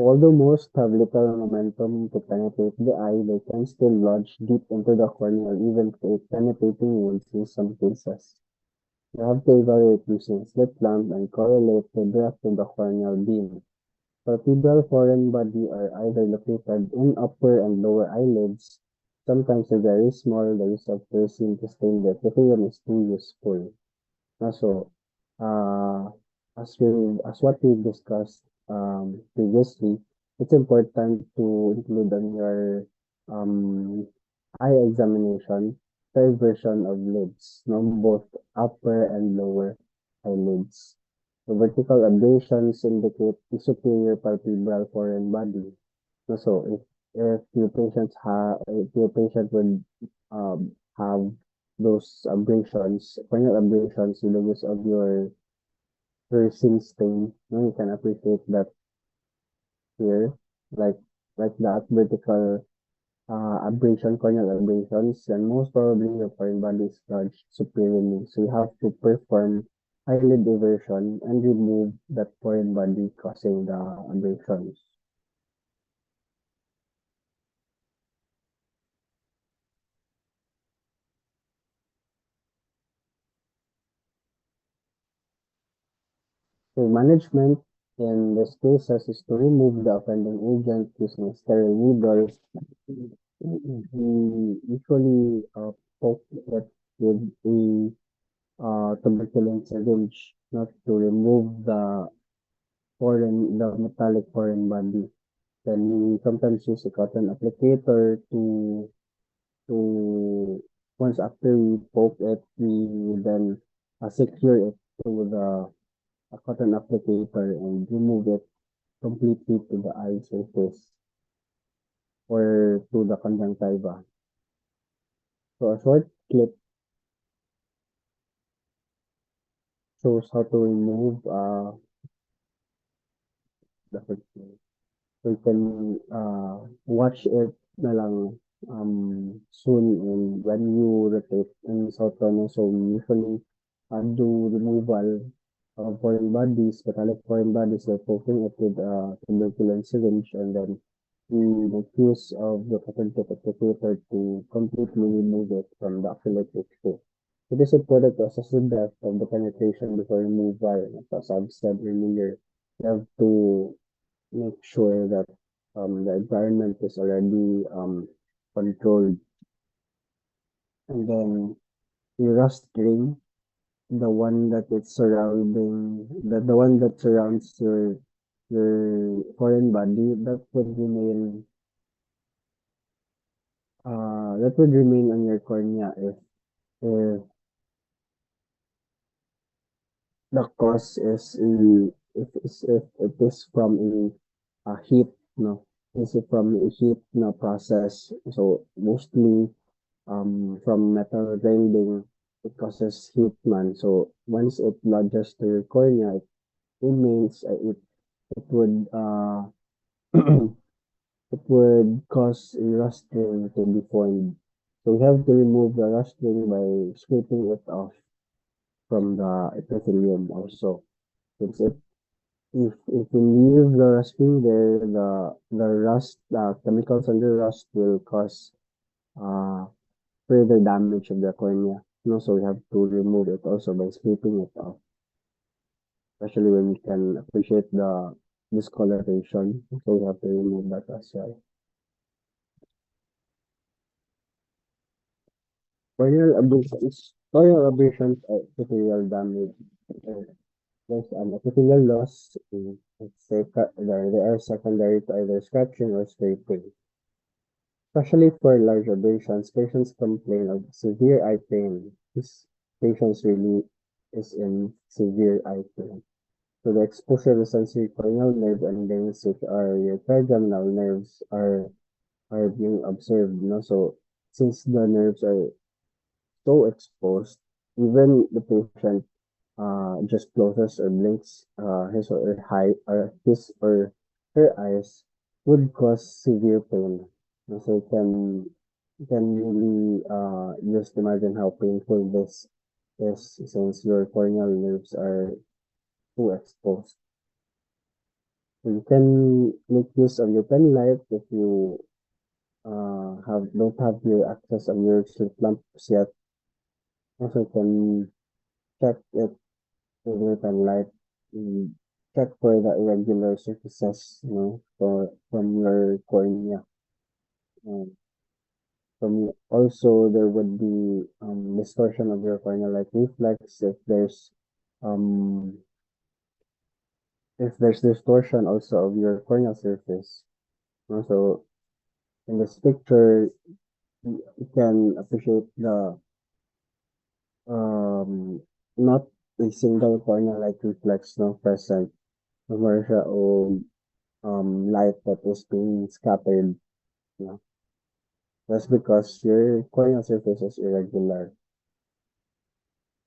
Although most have little momentum to penetrate the eye, they can still lodge deep into the cornea or even create penetrating wounds in some cases. You have to evaluate using slit lamp and correlate the depth of the corneal beam. Vertebral foreign body are either located in upper and lower eyelids. Sometimes they're very small. The use of kerosene to stain the epithelium is too useful. Also, uh, as what we discussed previously, it's important to include on your um, eye examination third version of lids, no, both upper and lower eyelids. The vertical abrasions indicate the superior palpebral foreign body. So if your patient would have those abrasions, corneal abrasions with the use of your piercing stain, you can appreciate that here, like that vertical abrasion, corneal abrasions, and most probably your foreign body is lodged superiorly. So you have to perform eyelid eversion and remove that foreign body causing the abrasions. So management in this cases is to remove the offending agent using a sterile needle. We usually poke it with a tuberculin syringe, not to remove the metallic foreign body. Then we sometimes use a cotton applicator to once after we poke it, we then secure it to the a cotton applicator and remove it completely to the eye surface or to the conjunctiva. So a short clip shows how to remove the first one. So you can watch it na lang soon and when you rotate in Sotono. So we usually do removal of foreign bodies, metallic foreign bodies by poking it with a tuberculin syringe and then we make use of the patented applicator to completely remove it from the ocular tissue. It is important to assess the depth of the penetration before removal. As I've said earlier, you have to make sure that the environment is already controlled. And then the rust ring, the one that it's surrounding, the one that surrounds your foreign body, that would remain on your cornea if the cause is if it is from a heat, no, is it from a heat no process. So mostly from metal grinding, it causes heat man. So once it lodges to your cornea, it means it would it would cause a rustling to be formed. So we have to remove the rustling by scraping it off from the epithelium also. Since if we leave the rustling there, the rust chemicals on the rust will cause uh further damage of the cornea. So we have to remove it also by scraping it off, especially when we can appreciate the discoloration. So we have to remove that as well. Corneal abrasions are epithelial damage. Uh, There's an epithelial loss. Let's say they are secondary to either scratching or scraping. Especially for large abrasions, patients complain of severe eye pain. This patients really is in severe eye pain. So the exposure to sensory corneal nerve endings, which are your trigeminal nerves, are being observed. So since the nerves are so exposed, even the patient just closes or blinks his or her eyes would cause severe pain. So you can really just imagine how painful this is since your corneal nerves are too exposed. You can make use of your pen light if you have don't have your access of your slit lamps yet. Also can check it with your pen light. mm, Check for the irregular surfaces, for from your cornea. Um, from also there would be distortion of your corneal light reflex um if there's distortion also of your corneal surface. So in this picture, you can appreciate the um not a single corneal light reflex no present. More siya o light that is being scattered. No? That's because your corneal surface is irregular.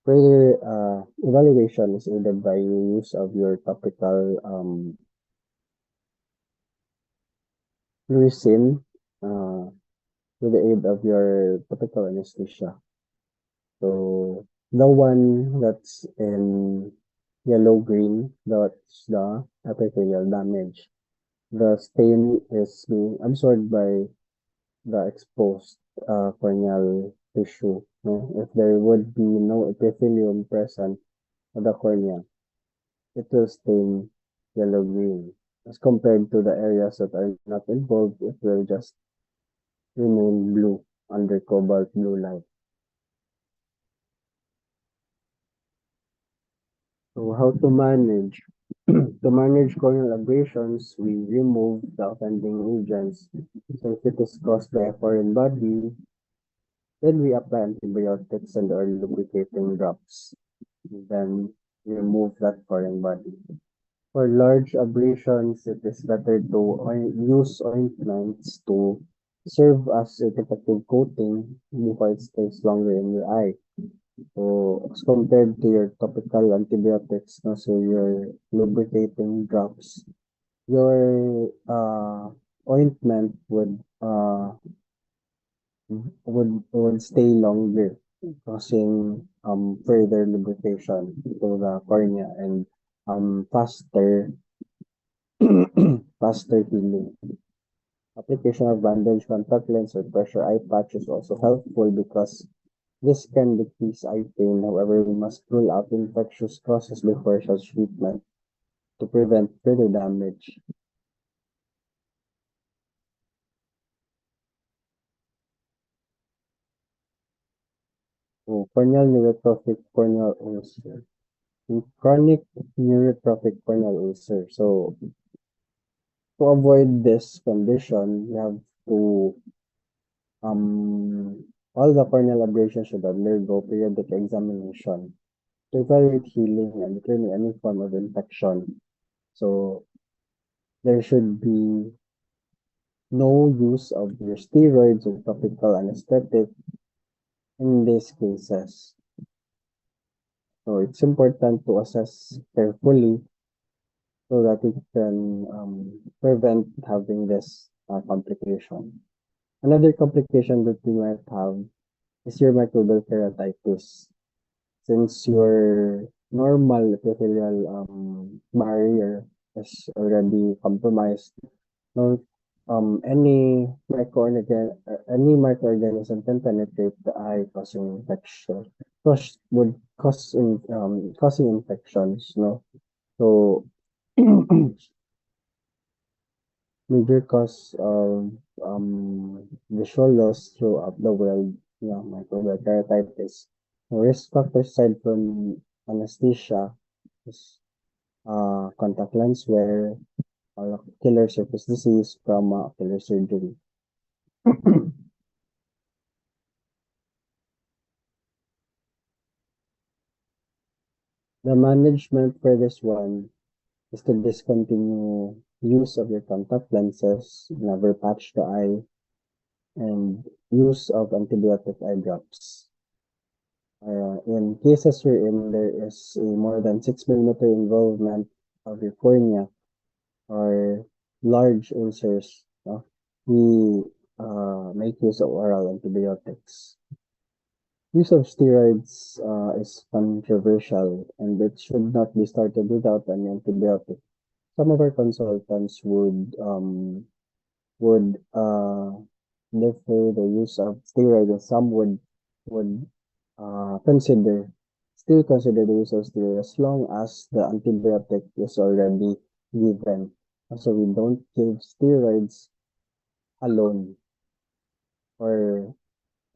Further evaluation is aided by use of your topical fluorescein uh, with the aid of your topical anesthesia. So the one that's in yellow green, that's the epithelial damage. The stain is being absorbed by the exposed corneal tissue. No? If there would be no epithelium present on the cornea, it will stain yellow green. As compared to the areas that are not involved, it will just remain blue under cobalt blue light. So how to manage? To manage corneal abrasions, we remove the offending agents. So if it is caused by a foreign body, then we apply antibiotics and or lubricating drops. Then remove that foreign body. For large abrasions, it is better to use ointments to serve as a protective coating before it stays longer in your eye. So, as compared to your topical antibiotics, no, so your lubricating drops, your ointment would stay longer, causing further lubrication to the cornea and faster faster healing. Application of bandage, contact lens, or pressure eye patch is also helpful because this can decrease eye pain. However, we must rule out infectious causes before such treatment to prevent further damage. So, corneal neurotrophic corneal ulcer. In chronic neurotrophic corneal ulcer. So, to avoid this condition, we have to all the corneal abrasions should undergo periodic examination to evaluate healing and determine any form of infection. So there should be no use of your steroids or topical anesthetic in these cases. So it's important to assess carefully so that we can prevent having this complication. Another complication that we might have is your microbial keratitis. Since your normal epithelial barrier is already compromised, no, any microorganism can penetrate the eye, causing infection. Would cause causing infections, no. So major cause of visual loss throughout the world, microbial keratitis. Risk factors aside from anesthesia is contact lens wear, ocular surface disease, trauma, ocular surgery. The management for this one is to discontinue use of your contact lenses, never patch the eye, and use of antibiotic eye drops. In cases wherein there is a more than 6 millimeter involvement of your cornea or large ulcers, we make use of oral antibiotics. Use of steroids is controversial and it should not be started without an antibiotic. some of our consultants would differ the use of steroids, and some would consider still consider the use of steroids as long as the antibiotic is already given. So we don't give steroids alone or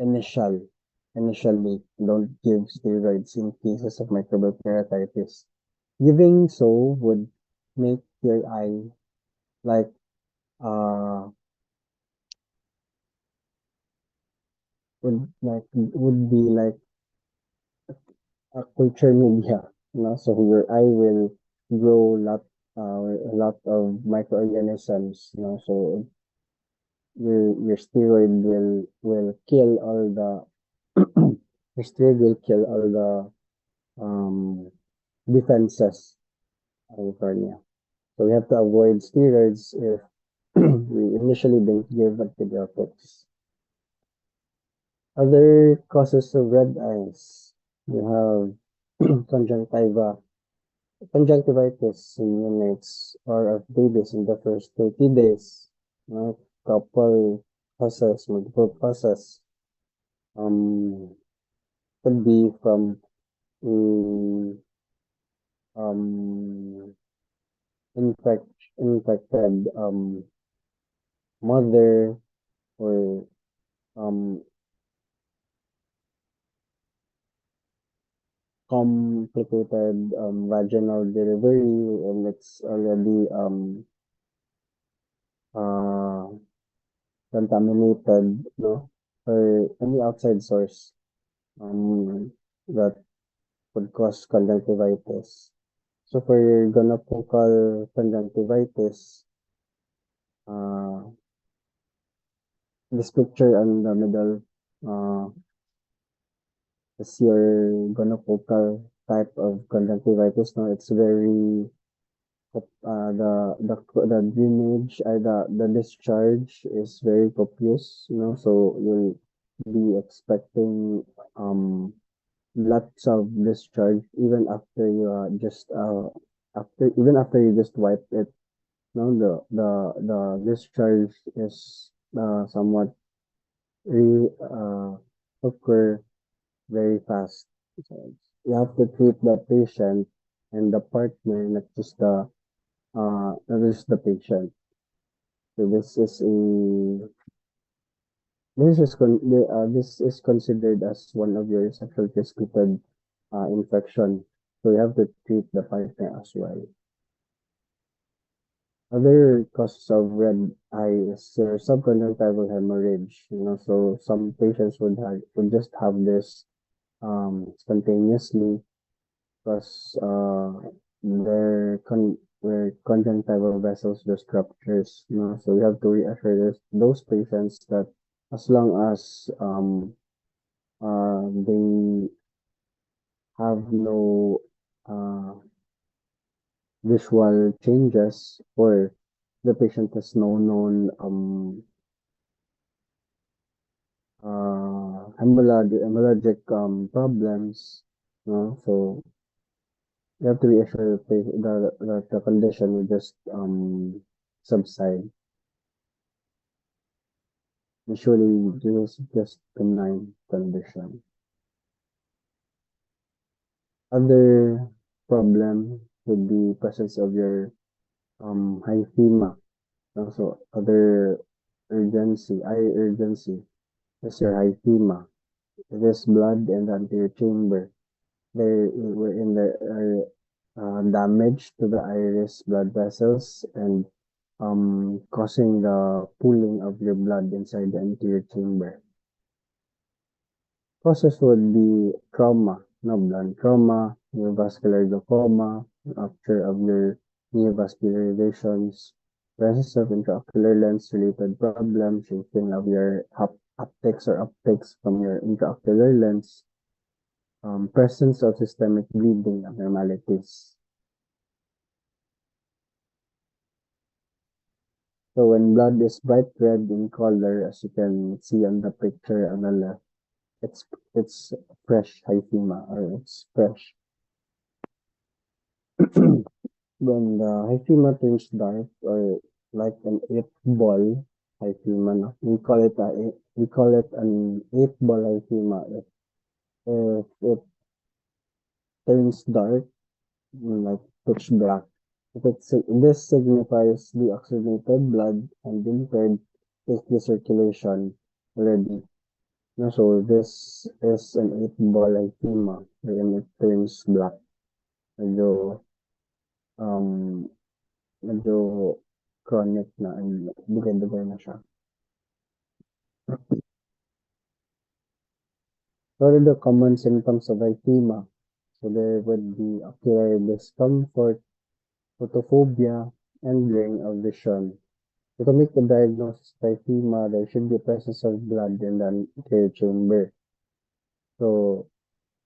initially don't give steroids in cases of microbial keratitis. Giving so would make your eye like uh would be like a culture media, so your eye will grow a lot of microorganisms, so your steroid will kill all the your steroid will kill all the defenses of the cornea. So we have to avoid steroids if we initially don't give antibiotics. Other causes of red eyes, you have conjunctivitis in neonates or of babies in the first 30 days. Couple causes, multiple causes. Could be from a um, infected mother or um, complicated vaginal delivery, and it's already uh, contaminated, or any outside source that would cause conjunctivitis. So for gonococcal conjunctivitis, uh, this picture in the middle uh, is your gonococcal type of conjunctivitis. No, it's very the drainage, the discharge is very copious, so you'll be expecting um lots of discharge even after you after you just wipe it. No, the discharge is somewhat re occur very fast. So you have to treat the patient and the partner, not just the patient. So this is considered as one of your sexually transmitted infection. So you have to treat the partner as well. Other causes of red eye is subconjunctival hemorrhage. So some patients would just have this spontaneously because their conjunctival vessels just ruptures. So we have to reassure those patients that as long as they have no uh, visual changes, or the patient has no known hemorrhagic problems. So you have to reassure that the condition will just subside. Usually, this is just benign condition. Other problem would be presence of your hyphema. Also, other eye urgency is your hyphema. It is blood in the anterior chamber. There were in the damage to the iris blood vessels and causing the pooling of your blood inside the anterior chamber. Causes would be trauma, blunt trauma, neovascular glaucoma, rupture of your neovascularizations, presence of intraocular lens-related problems, shifting of your optics from your intraocular lens, presence of systemic bleeding abnormalities. So when blood is bright red in color, as you can see on the picture on the left, it's fresh hyphema, or it's fresh. When the hyphema turns dark or like an eight ball hyphema, no? We call it an eight ball hyphema if it turns dark, like pitch black. This signifies the oxygenated blood and impaired the circulation already. No, so this is an eight ball hyphema wherein it turns black. Medyo, um, medyo chronic na and dugay-dugay na siya. What are the common symptoms of hyphema? So there would be ocular discomfort, photophobia, and blurring of vision. So to make the diagnosis of hyphema, there should be presence of blood in the anterior chamber. So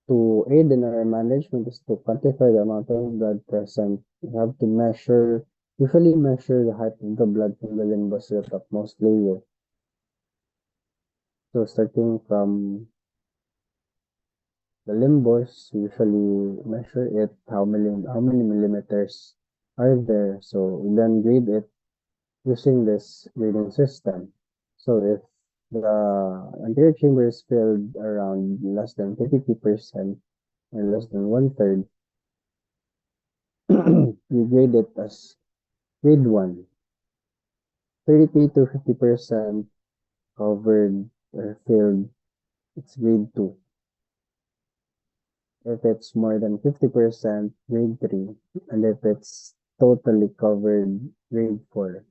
to aid in our management is to quantify the amount of blood present. You have to usually measure the height of the blood from the limbus to the topmost layer. So starting from the limbus, we usually measure it, how many millimeters are there. So we then grade it using this grading system. So if the anterior chamber is filled around less than 52% or less than one third, we grade it as grade 1. 33 to 50% covered or filled, it's grade 2. If it's more than 50%, grade 3. And if it's totally covered, grade 4.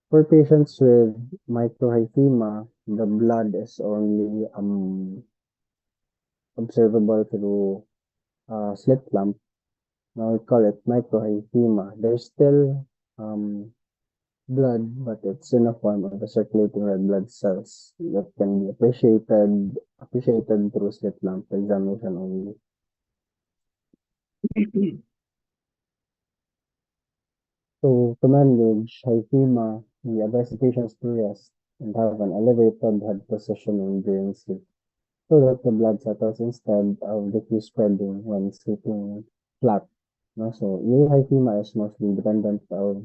For patients with microhyphema, the blood is only observable through slit lamp. Now we call it microhyphema. There's still blood, but it's in a form of the circulating red blood cells that can be appreciated through slit lamp examination only. So to manage hyphema, we advise the patients to rest and have an elevated head positioning during sleep so that the blood settles instead of diffuse spreading when sleeping flat. No? So your hyphema is mostly dependent of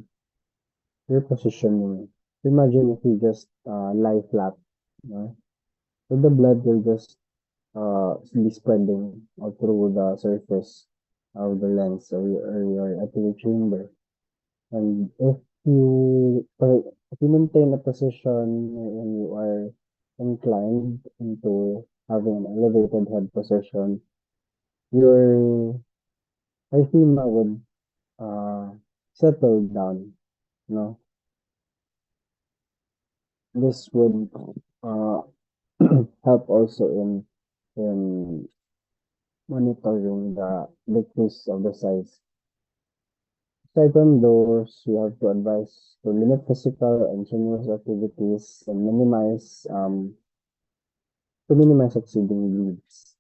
your positioning. Imagine if you just lie flat, no? So the blood will just be spreading all through the surface of the lens or your arterial chamber. And if you maintain a position when you are inclined into having an elevated head position, your hyphema would uh, settle down. No, this would uh, help also in monitoring the decrease of the size. Aside from those, we have to advise to limit physical and strenuous activities and minimize exceeding bleeds.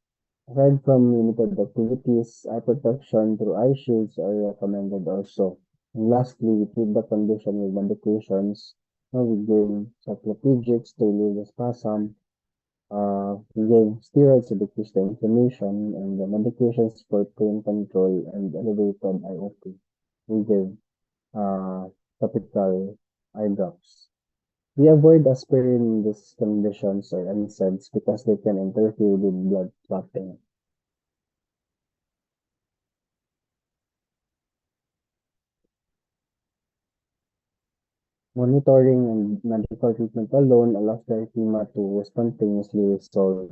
Aside from limited activities, eye protection through eye shields are recommended also. And lastly, we treat the condition with medications. We give cycloplegics to relieve the spasm. We give steroids to decrease the inflammation and the medications for pain control and elevated IOP. We give topical eye drops. We avoid aspirin in these conditions or NSAIDs because they can interfere with blood clotting. Monitoring and medical treatment alone allows the edema to spontaneously resolve.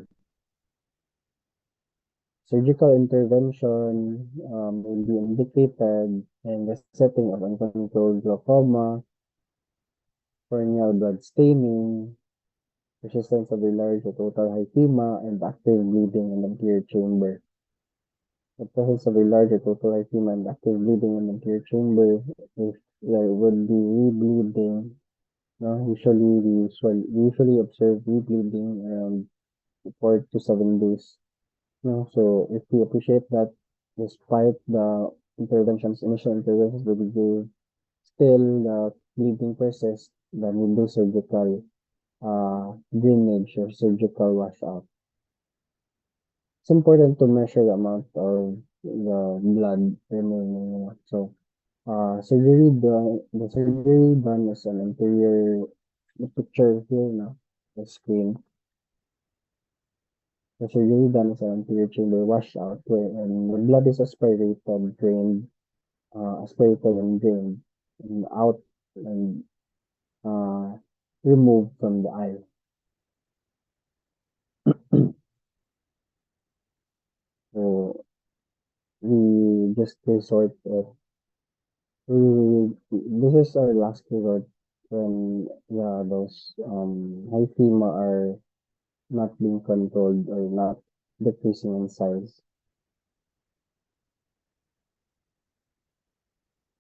Surgical intervention will be indicated in the setting of uncontrolled glaucoma, corneal blood staining, persistence of a large or total hyphema, and active bleeding in the anterior chamber. The presence of a large or total hyphema and active bleeding in the anterior chamber, if there would be rebleeding. No, we usually observe rebleeding around 4 to 7 days. No, so if we appreciate that despite the initial interventions that we gave, still the bleeding persists, then we do surgical drainage or surgical washout. It's important to measure the amount of the blood remaining. So The surgery done is an anterior, the picture here now, the screen. The surgery done is an anterior chamber washout where and the blood is aspirated and drained and out and uh, removed from the eye. So we just resort of this is our last resort when those hyphema are not being controlled or not decreasing in size.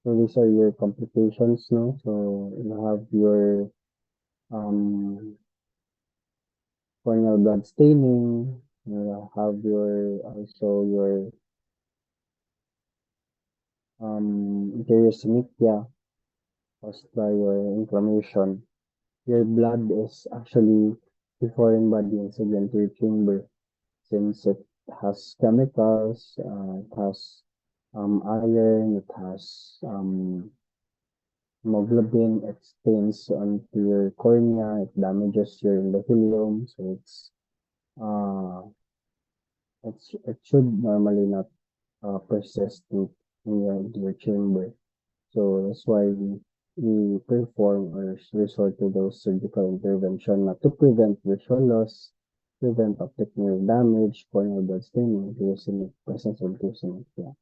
So these are your complications, no? So you have your um, corneal blood staining, you have your also your interior synesthesia caused by your inflammation. Your blood is actually the foreign body inside the anterior chamber since it has chemicals, it has iron, it has hemoglobin, it stains onto your cornea, it damages your endothelium, so uh, it should normally not persist in your chamber. So that's why we perform or resort to those surgical intervention not to prevent visual loss, prevent optic nerve damage, corneal blood staining, glucemic presence of glucemic. Yeah.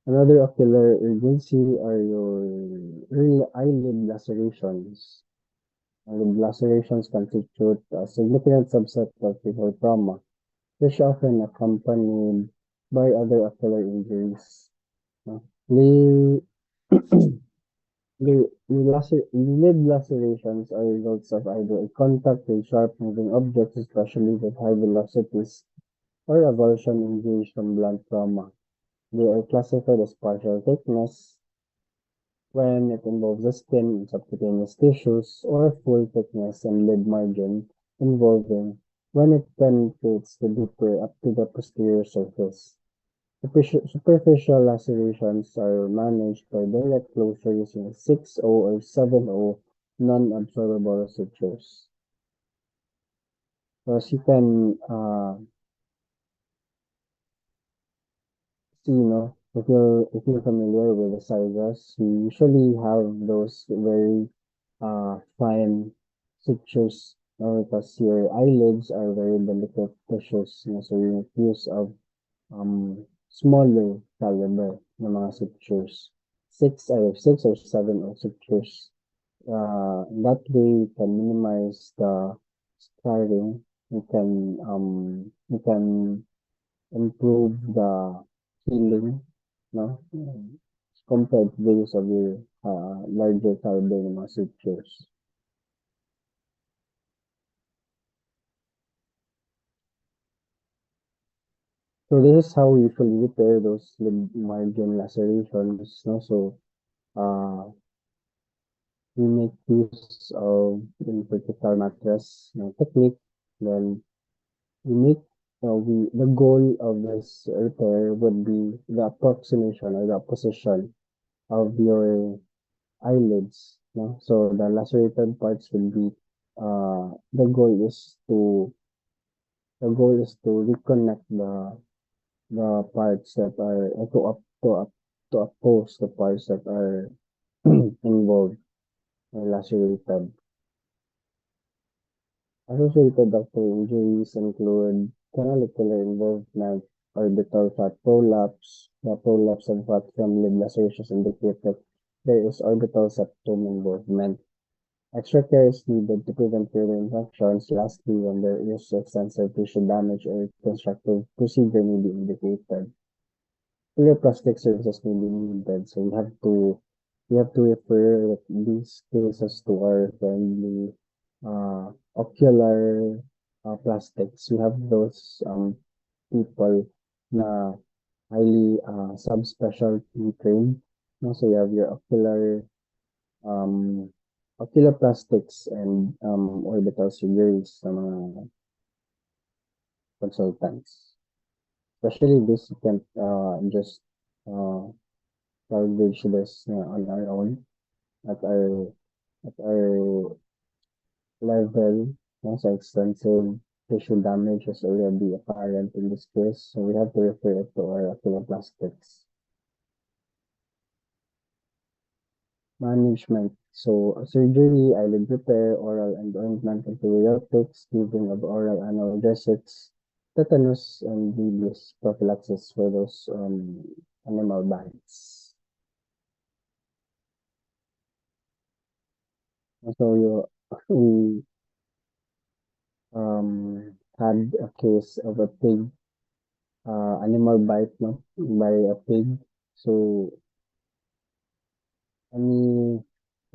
Another ocular urgency are your real eyelid lacerations. Eyelid lacerations constitute a significant subset of visual trauma, which often accompanied by other ocular injuries. Uh, Li- lid lacerations are results of either a contact with sharp moving objects, especially with high velocities, or avulsion injuries from blunt trauma. They are classified as partial thickness when it involves the skin and subcutaneous tissues, or full thickness and lid margin involving when it penetrates the deeper up to the posterior surface. Superficial lacerations are managed by direct closure using 6-0 or 7-0 non-absorbable sutures. So as you can see, if you're familiar with the sizes, we usually have those very fine sutures, because your eyelids are very delicate tissues, so you make use of smaller caliber na mga sutures. 6 or 7 or sutures. That way you can minimize the scarring. You can improve the healing, no? Compared to the use of your larger caliber na mga sutures. So this is how we usually repair those margin lacerations, no? So we make use of in vertical mattress technique. Then the goal of this repair would be the approximation or the position of your eyelids. No? So the lacerated parts would be the goal is to reconnect the parts that are to oppose the parts that are involved or lacerated. Associated ocular injuries include canalicular involvement, orbital fat prolapse. The prolapse of fat from lid lacerations indicate that there is orbital septum involvement. Extra care is needed to prevent further infections. Lastly, when there is extensive tissue damage or reconstructive procedure may be indicated. Clear plastic services may be needed, so we have to refer these cases to our friendly ocular plastics. We have those people na highly subspecialty trained. No? So you have your um, ocular plastics and orbital surgeries sa mga consultants. Especially this, you can't just uh, salvage this on our own at our level. Also, extensive tissue damage is already apparent in this case, so we have to refer it to our oculoplastics management. So, surgery, eyelid repair, oral and ointment antibiotics, giving of oral analgesics, tetanus, and rabies prophylaxis for those animal bites. So, we had a case of a pig, animal bite, no, by a pig. So, any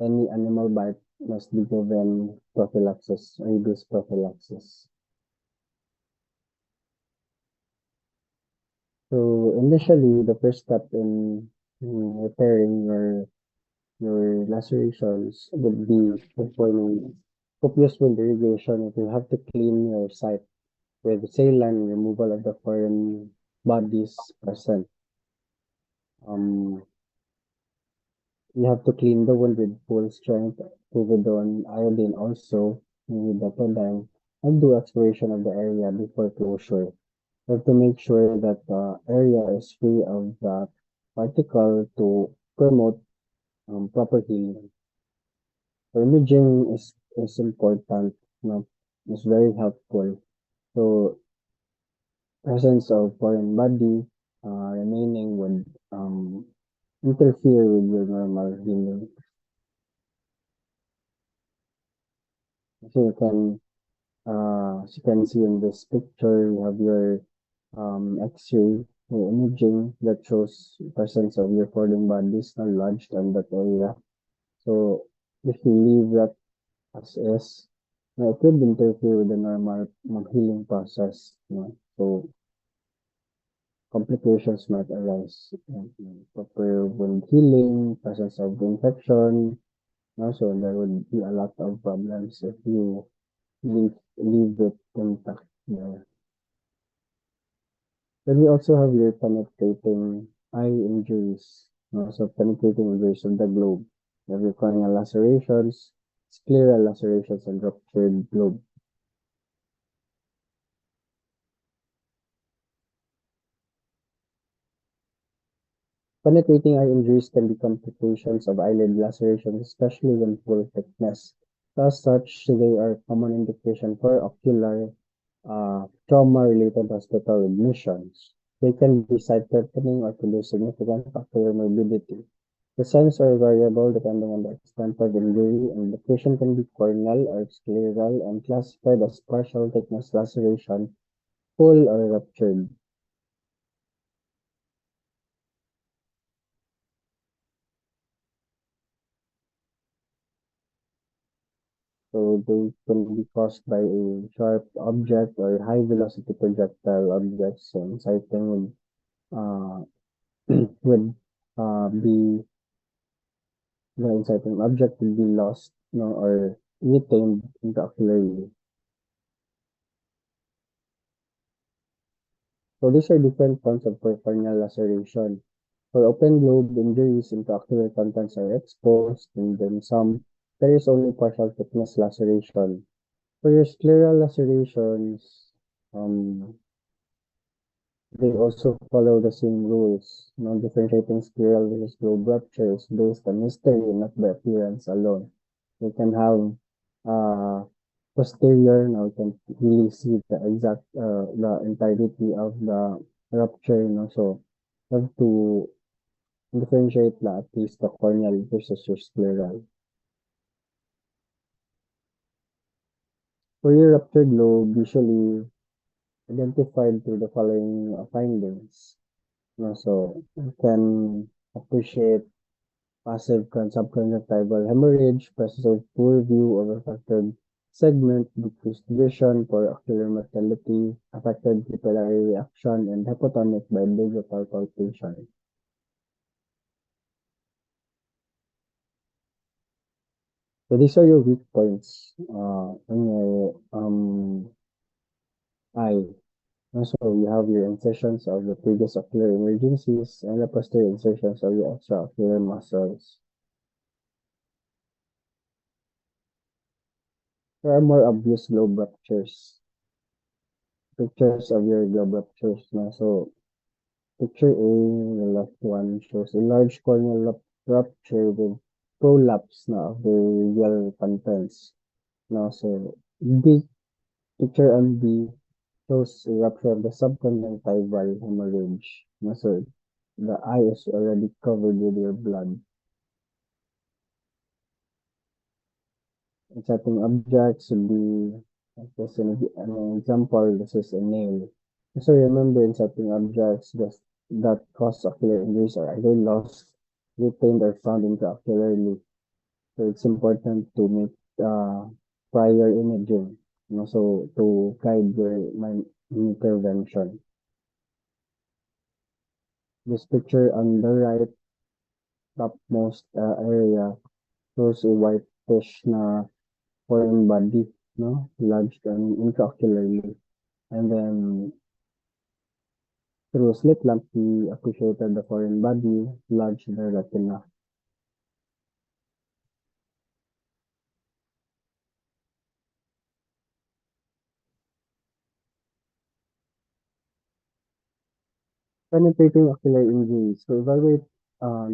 any animal bite must be given prophylaxis, rabies prophylaxis. So initially, the first step in repairing your lacerations would be performing copious wound irrigation. You have to clean your site with saline removal of the foreign bodies present. Um, you have to clean the wound with full strength povidone iodine also with betadine and do exploration of the area before closure. You have to make sure that the area is free of that particle to promote proper healing. So imaging is important, you know, it's very helpful. So presence of foreign body remaining would interfere with your normal healing. So as you can see in this picture, you have your X-ray or imaging that shows presence of your foreign bodies now lodged on that area. So if you leave that as is, it could interfere with the normal healing process. So complications might arise. Proper wound healing, presence of infection. So there would be a lot of problems if you leave it intact there. Then we also have your penetrating eye injuries. So penetrating injuries of the globe. You have your corneal lacerations, scleral lacerations, and ruptured globe. Penetrating eye injuries can be complications of eyelid lacerations, especially when full thickness. As such, they are a common indication for ocular trauma-related hospital admissions. They can be sight-threatening or produce significant ocular morbidity. The signs are variable depending on the extent of injury, and the patient can be corneal or scleral and classified as partial thickness laceration, full or ruptured. So they can be caused by a sharp object or high velocity projectile objects. So inciting uh, would be the inciting object will be lost, or retained intraocularly. So these are different forms of peripheral laceration. For open lobe injuries, intraocular contents are exposed, and then some there is only partial thickness laceration. For your scleral lacerations, they also follow the same rules. Differentiating scleral versus globe rupture is based on history and not by appearance alone. You can have uh, posterior, now you can really see the entirety of the rupture, so you have to differentiate at least the corneal versus your scleral. For your ruptured lobe, usually identified through the following findings. So you can appreciate passive subconjunctival hemorrhage, presence of poor view of affected segment, decreased vision, poor ocular motility, affected pupillary reaction, and hypotonic by digital palpation. So these are your weak points in your eye. Also, you have your incisions of the previous ocular emergencies and the posterior insertions of the extraocular muscles. There are more obvious globe ruptures. Pictures of your globe ruptures. No? So, picture A, the left one, shows a large corneal rupture with prolapse na, of the radial contents. No? So, B, picture on B shows a rupture of the subconjunctival hemorrhage. No? So, the eye is already covered with your blood. Accepting objects would be, I guess, an example. This is a nail. So remember, in setting objects that cause ocular injuries are either lost, retained, or found intraocularly. So it's important to make prior imaging, and also to guide your intervention. This picture on the right topmost area shows a white fish na foreign body, no, lodged intraocularly. And then through slit lamp, he appreciated the foreign body lodged in the retina. Penetrating ocular injuries. To evaluate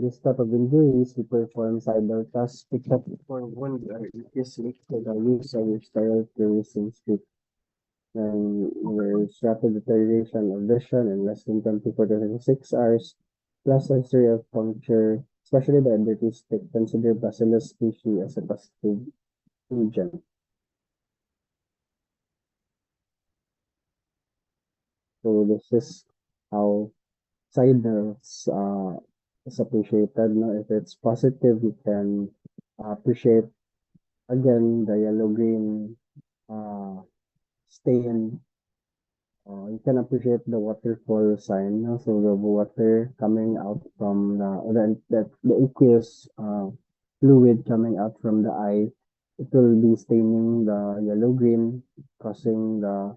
this type of injuries, we perform sidal tests picked up for wound or increased with the use of a sterile fluorescent strip. Then there's rapid deterioration of vision in less than 24 to 36 hours, plus a history of puncture, especially the dirty stick, consider Bacillus species as a positive agent. So this is how siders is appreciated. No? If it's positive, you can appreciate again the yellow green uh, stain. You can appreciate the waterfall sign. No? So the water coming out from the aqueous fluid coming out from the eye, it will be staining the yellow green, causing the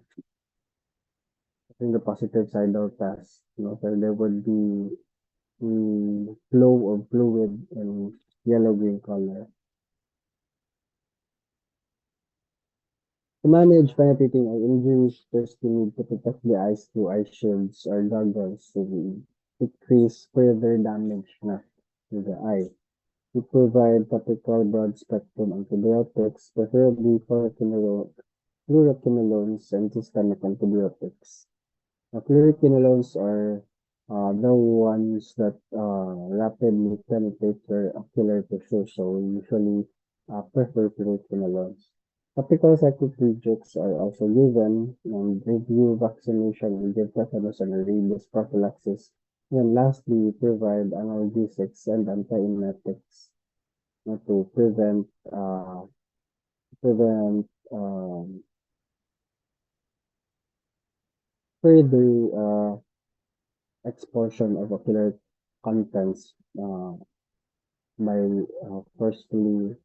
positive side of test. So there would be flow of fluid in yellow-green color. To manage penetrating eye injuries, first you need to protect the eyes through eye shields or goggles to decrease further damage na to the eye. We provide topical broad-spectrum antibiotics, preferably fluoroquinolones and systemic antibiotics. Fluoroquinolones are the ones that rapidly penetrate your ocular tissue, so we usually prefer fluoroquinolones. Topical cycloplegics are also given and review vaccination and give tetanus and rabies prophylaxis. And lastly, we provide analgesics and antiemetics to prevent further expulsion of ocular contents by forcefully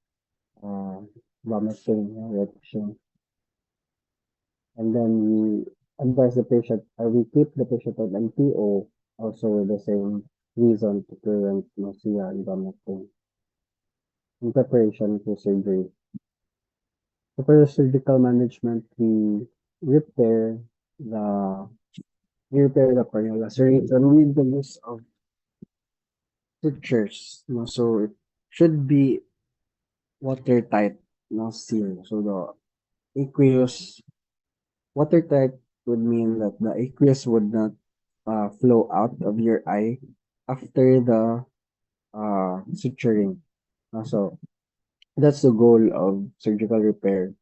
uh, vomiting, retching. And then we advise the patient, we keep the patient on NPO also with the same reason to prevent nausea and vomiting. In preparation for surgery. For surgical management, the we repair the corneal laceration with the use of sutures. So it should be watertight, seal. So the aqueous watertight would mean that the aqueous would not flow out of your eye after the suturing. So that's the goal of surgical repair.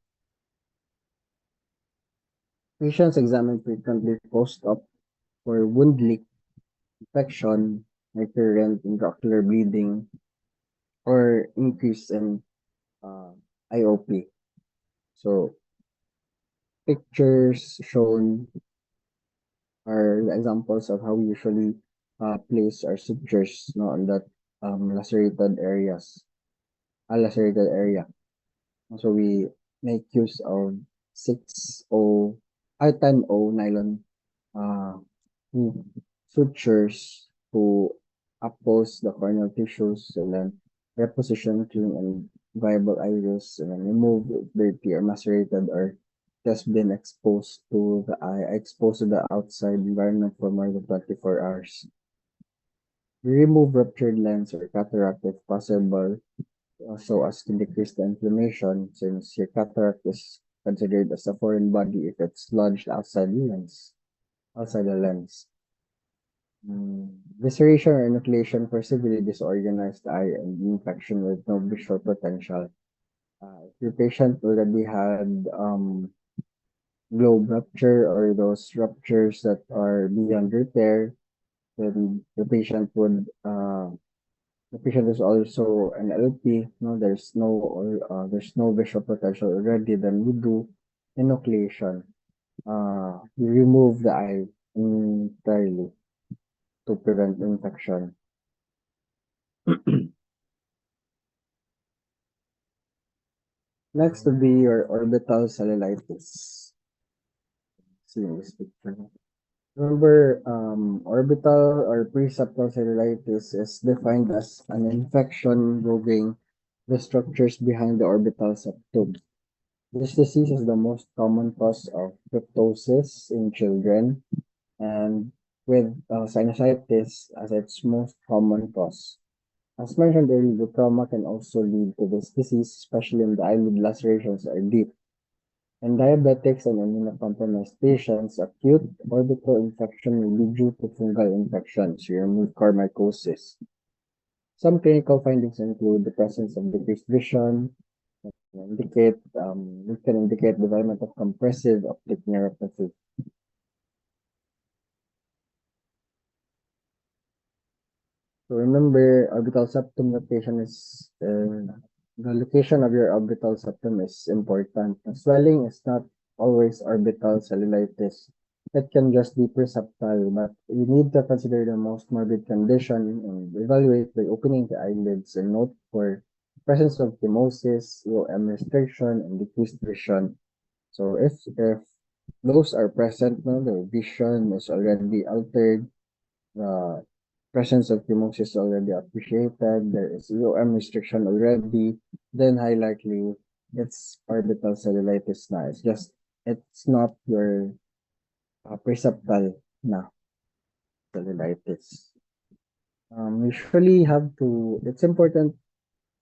Patients examined frequently post-op for wound leak, infection, recurrent intraocular bleeding, or increase in uh, IOP. So pictures shown are the examples of how we usually place our sutures on that lacerated area. So we make use of 6O, 10O nylon uh, who sutures to oppose the corneal tissues and then reposition clean and viable iris and then remove dirty or macerated or just been exposed to the outside environment for more than 24 hours. Remove ruptured lens or cataract if possible, so as to decrease the inflammation since your cataract is considered as a foreign body if it's lodged outside the lens. Visceration or enucleation for severely disorganized eye and infection with no visual potential. If your patient already had globe rupture or those ruptures that are beyond repair, then the patient is also an LP. No, there's no visual potential already. Then we do enucleation. We remove the eye entirely to prevent infection. Next would be your orbital cellulitis. See this picture. Remember, orbital or preseptal cellulitis is defined as an infection involving the structures behind the orbital septum. This disease is the most common cause of cryptosis in children, and with sinusitis as its most common cause. As mentioned earlier, the trauma can also lead to this disease, especially when the eyelid lacerations are deep. In diabetics and immunocompromised patients, acute orbital infection may be due to fungal infections, mucormycosis. Some clinical findings include the presence of decreased vision, it can indicate development of compressive optic neuropathy. So remember, orbital septum location is the location of your orbital septum is important. The swelling is not always orbital cellulitis. It can just be preseptal, but you need to consider the most morbid condition and evaluate by opening the eyelids and note for presence of chemosis, UM restriction, and decreased vision. So if those are present, no, the vision is already altered, the presence of chemosis already appreciated, there is UM restriction already, then high likely it's orbital cellulitis na. It's not your preseptal na cellulitis. Usually have to, it's important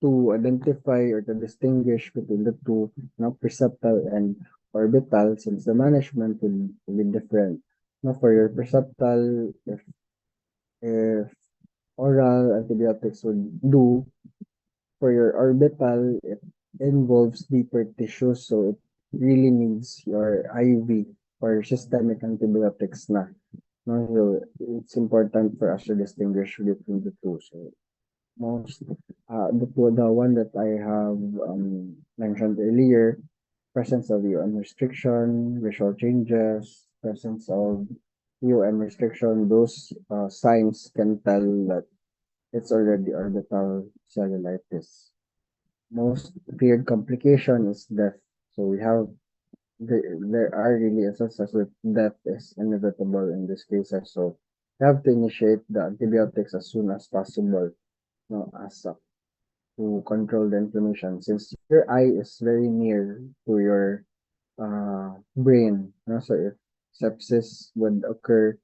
to identify or to distinguish between the two, preseptal and orbital, since the management will be different. Now, for your preseptal, if oral antibiotics would do, for your orbital, it involves deeper tissues, so it really needs your IV or systemic antibiotics na. No, so it's important for us to distinguish between the two. So most the one that I have mentioned earlier, presence of UM restriction, visual changes, presence of UM restriction, those signs can tell that it's already orbital cellulitis. Most feared complication is death. So there are really instances where death is inevitable in these cases. So you have to initiate the antibiotics as soon as possible, no, as to control the inflammation. Since your eye is very near to your brain, no? So if sepsis would occur,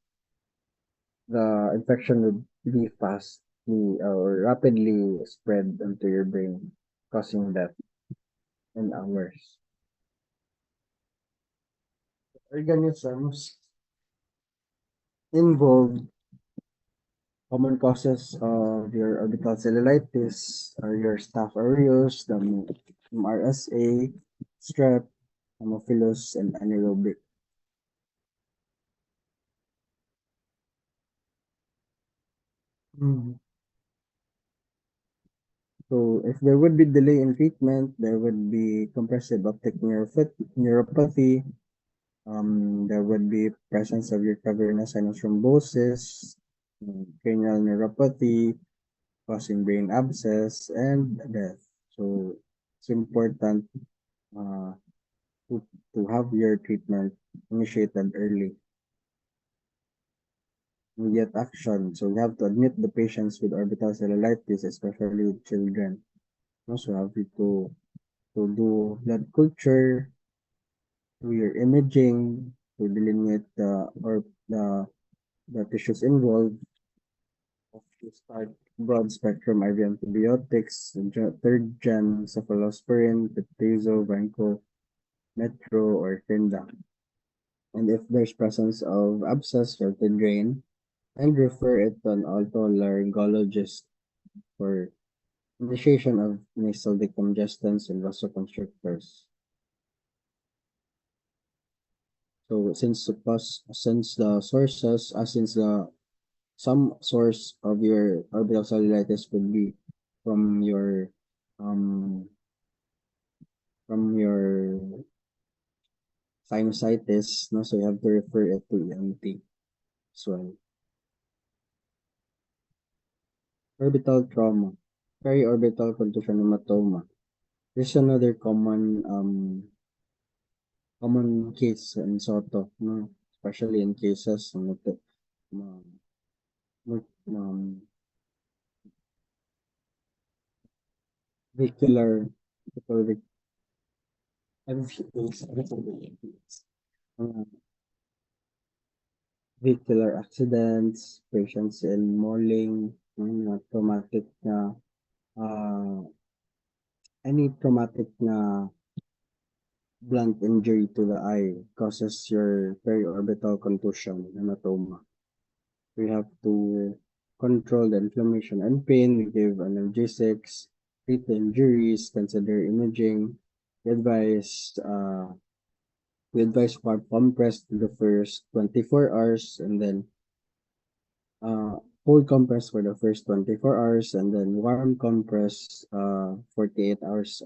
the infection would be fastly or rapidly spread into your brain, causing death in hours. Organisms involved, common causes of your orbital cellulitis are your Staph aureus, the MRSA, strep, Haemophilus, and anaerobic. Mm. So if there would be delay in treatment, there would be compressive optic neuropathy. There would be presence of your cavernous sinus thrombosis, cranial neuropathy, causing brain abscess, and death. So it's important uh, to, to have your treatment initiated early. immediate action. So we have to admit the patients with orbital cellulitis, especially with children. Also have to do blood culture, do your imaging, to delineate the tissues involved, to start broad spectrum IV antibiotics, third gen cephalosporin, Tetrazo, Vanco, Metro, or Finda. And if there's presence of abscess, you have to drain and refer it to an otolaryngologist for initiation of nasal decongestants and vasoconstrictors. So since the sources, since the some source of your orbital cellulitis could be from um your sinusitis, no, so you have to refer it to ENT as well. Orbital trauma, periorbital contusion hematoma. There's another common case in Soto, no, especially in cases um, um, vehicular, uh, vehicular accidents, patients in mauling, traumatic na, uh, any traumatic na blunt injury to the eye causes your periorbital contusion hematoma. We have to control the inflammation and pain. We give analgesics, treat the injuries, consider imaging. We advise uh, we advise warm compress for the first 24 hours and then uh, cold compress for the first 24 hours and then warm compress 48 hours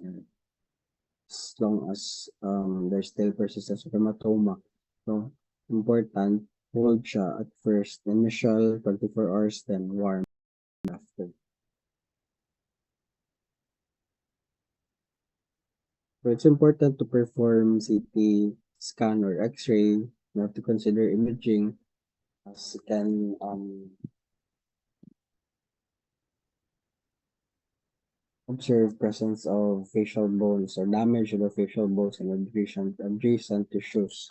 as long as there's still persistence of hematoma. So important, hold siya at first, initial 24 hours, then warm after. So it's important to perform CT scan or X-ray. You have to consider imaging as it can observe presence of facial bones or damage to the facial bones and adjacent tissues.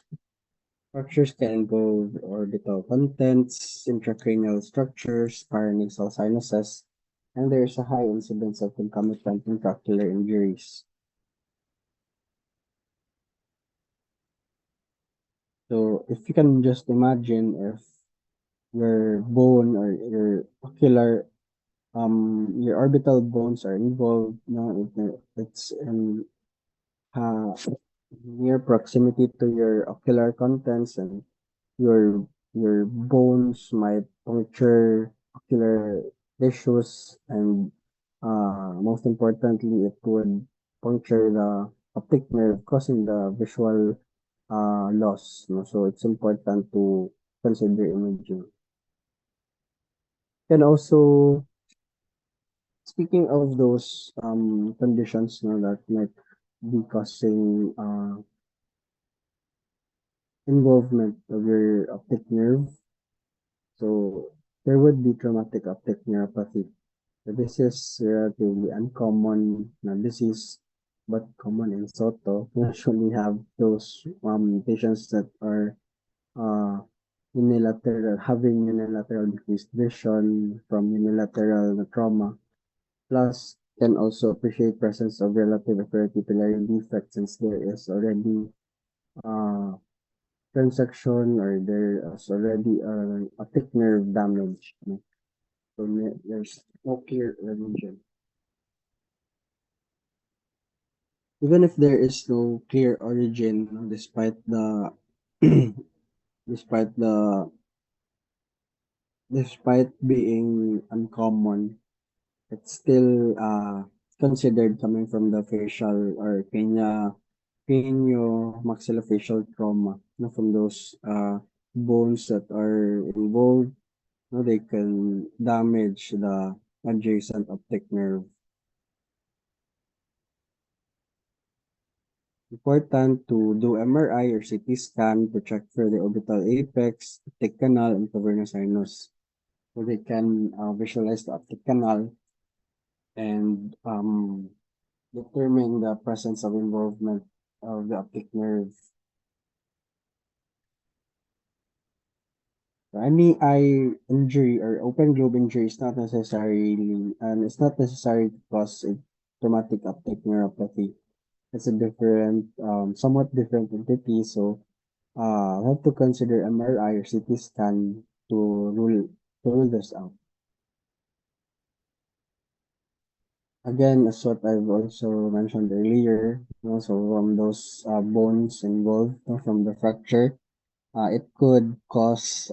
Structures can involve orbital contents, intracranial structures, paranasal sinuses, and there is a high incidence of concomitant intraocular injuries. So if you can just imagine if your bone or your orbital bones are involved, it's in uh, near proximity to your ocular contents and your your bones might puncture ocular tissues and most importantly it would puncture the optic nerve causing the visual loss, no? So it's important to consider imaging. And also speaking of those conditions, no, that might be causing involvement of your optic nerve. So there would be traumatic optic neuropathy. So this is relatively uncommon na disease, but common in Soto. We usually have those patients that are uh, having unilateral decreased vision from unilateral trauma, plus can also appreciate presence of relative pupillary defect since there is already uh, transaction or there is already optic nerve damage. No? So there's no clear religion. Even if there is no clear origin, no, despite the despite being uncommon, it's still considered coming from the facial or maxillofacial trauma, no, from those bones that are involved, no, they can damage the adjacent optic nerve. Important to do MRI or CT scan to check for the orbital apex, optic canal, and cavernous sinus. So they can visualize the optic canal and determine the presence of involvement of the optic nerve. Any eye injury or open globe injury is not necessarily and it's not necessary to cause a traumatic optic neuropathy. It's a different, somewhat different entity. So, I have to consider MRI or CT scan to rule this out. Again, as what I've also mentioned earlier, so from those bones involved, from the fracture, it could cause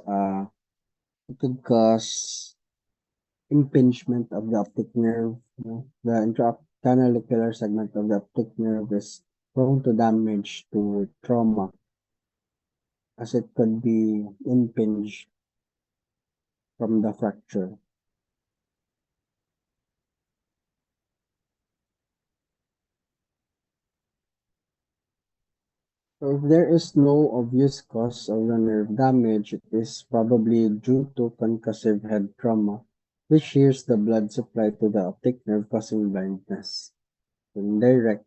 impingement of the optic nerve. The intracanalicular segment of the optic nerve is prone to damage to trauma as it could be impinged from the fracture. So if there is no obvious cause of the nerve damage, it is probably due to concussive head trauma, which shears the blood supply to the optic nerve, causing blindness. Indirect,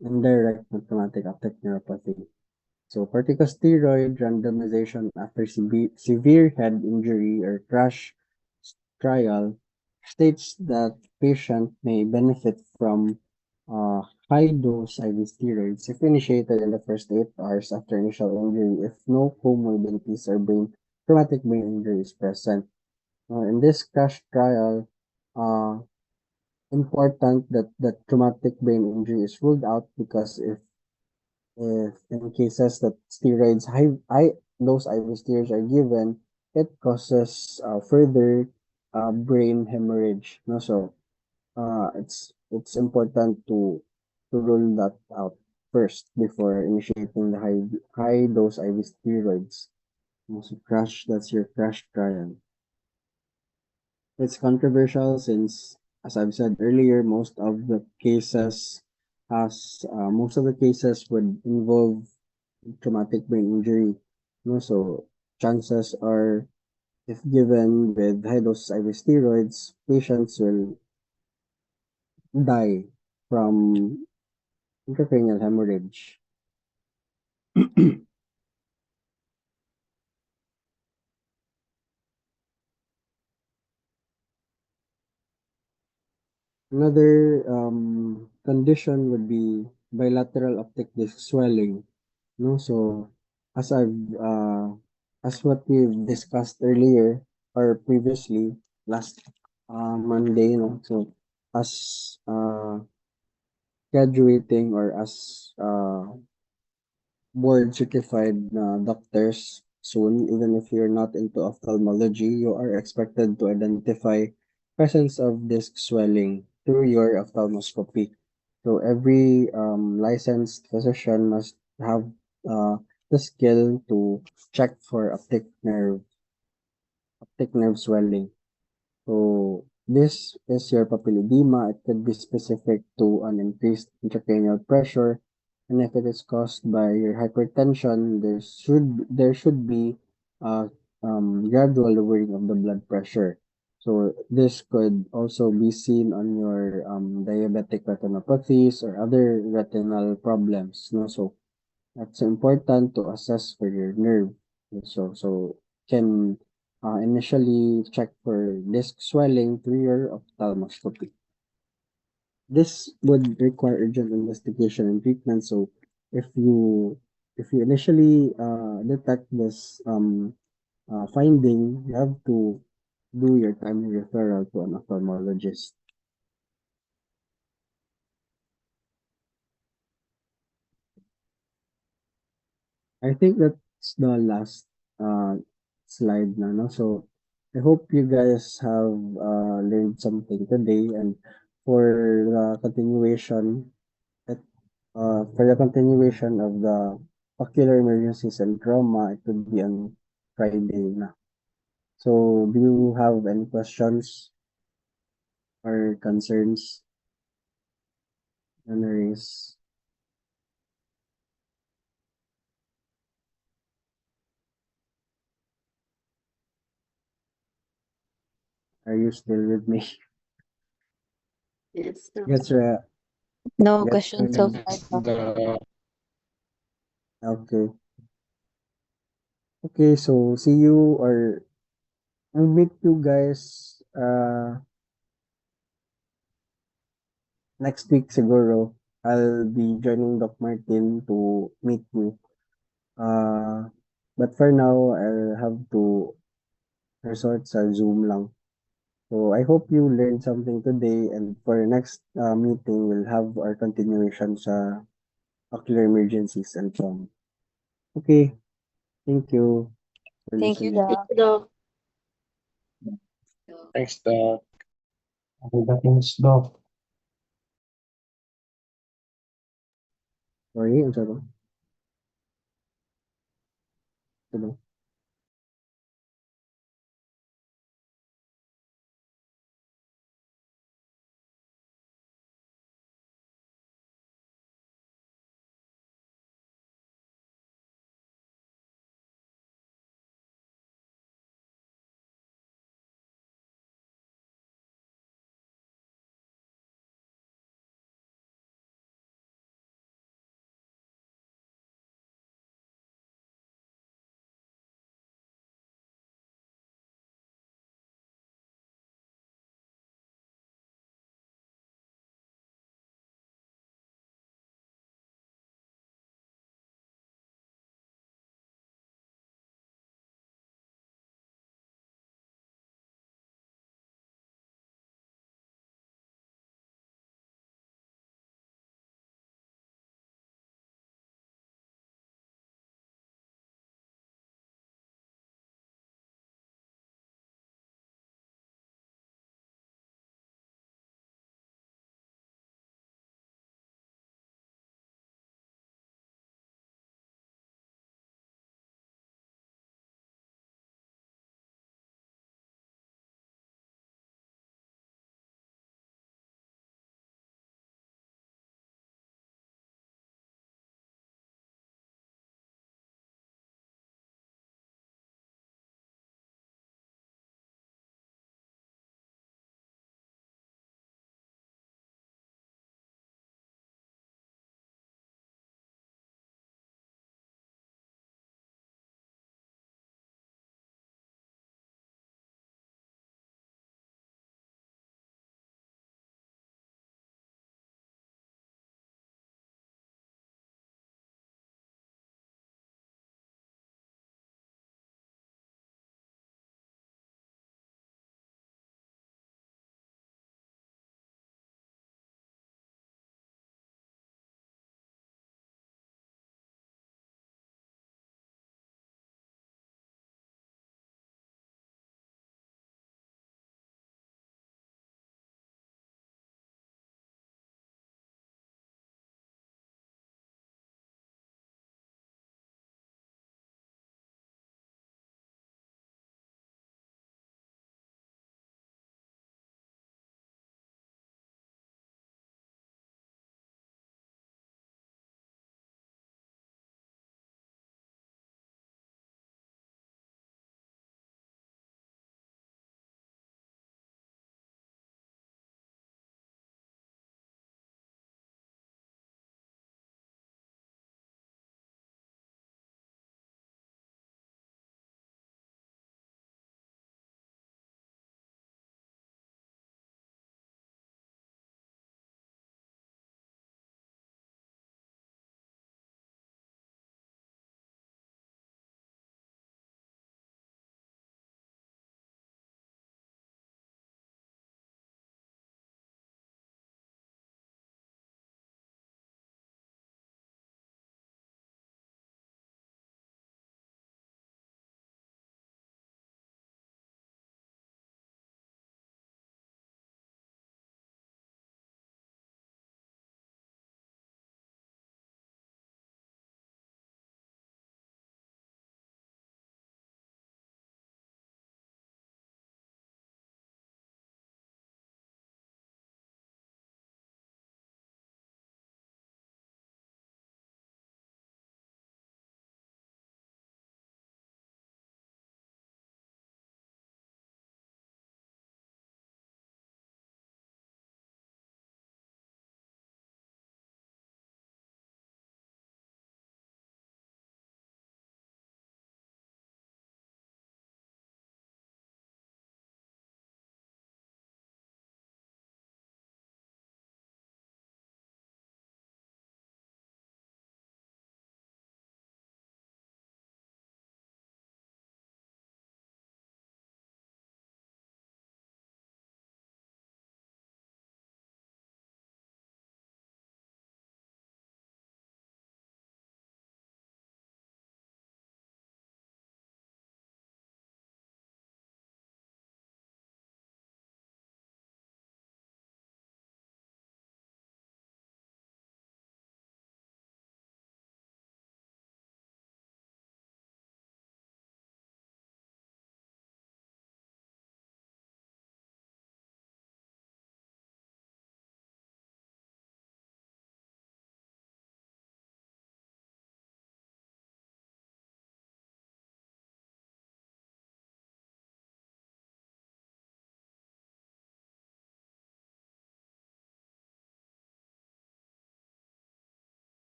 indirect traumatic optic neuropathy. So corticosteroid randomization after severe head injury or crash trial states that patient may benefit from uh, high-dose IV steroids if initiated in the first 8 hours after initial injury if no comorbidities or traumatic brain injury is present. In this crash trial, uh, important that the traumatic brain injury is ruled out because if in cases that high dose IV steroids are given, it causes further brain hemorrhage. No, so it's important to rule that out first before initiating the high dose IV steroids. No, so crash, that's your crash trial. It's controversial since, as I've said earlier, most of the cases would involve traumatic brain injury. No, so chances are, if given with high dose IV steroids, patients will die from intracranial hemorrhage. Another condition would be bilateral optic disc swelling. No, so as I've as what we've discussed earlier or previously last Monday, so as graduating or as board certified doctors soon, even if you're not into ophthalmology, you are expected to identify presence of disc swelling through your ophthalmoscopy. So every licensed physician must have uh, the skill to check for optic nerve swelling. So this is your papilledema. It could be specific to an increased intracranial pressure, and if it is caused by your hypertension, there should be a gradual lowering of the blood pressure. So this could also be seen on your diabetic retinopathies or other retinal problems. No, so that's important to assess for your nerve. So can initially check for disc swelling through your ophthalmoscopy. This would require urgent investigation and treatment. So if you if you initially detect this finding, you have to do your timely referral to an ophthalmologist. I think that's the last uh, slide na, no? So I hope you guys have learned something today and for the continuation of the ocular emergencies and trauma, it would be on Friday na. So do you have any questions or concerns, memories? Are you still with me? Yes. Gets re- No gets question so re- far, That's Doc. the okay. Okay, so see you or we'll meet you guys next week siguro. I'll be joining Doc Martin to meet you. Uh, but for now, I'll have to resort sa Zoom lang. So I hope you learned something today and for next meeting, we'll have our continuation sa ocular emergencies and trauma. Okay, thank you for Thank you, listening. thank Doc. you, Doc. Thanks, Doc. Thanks, Doc. Sorry, ang sarap. Ano?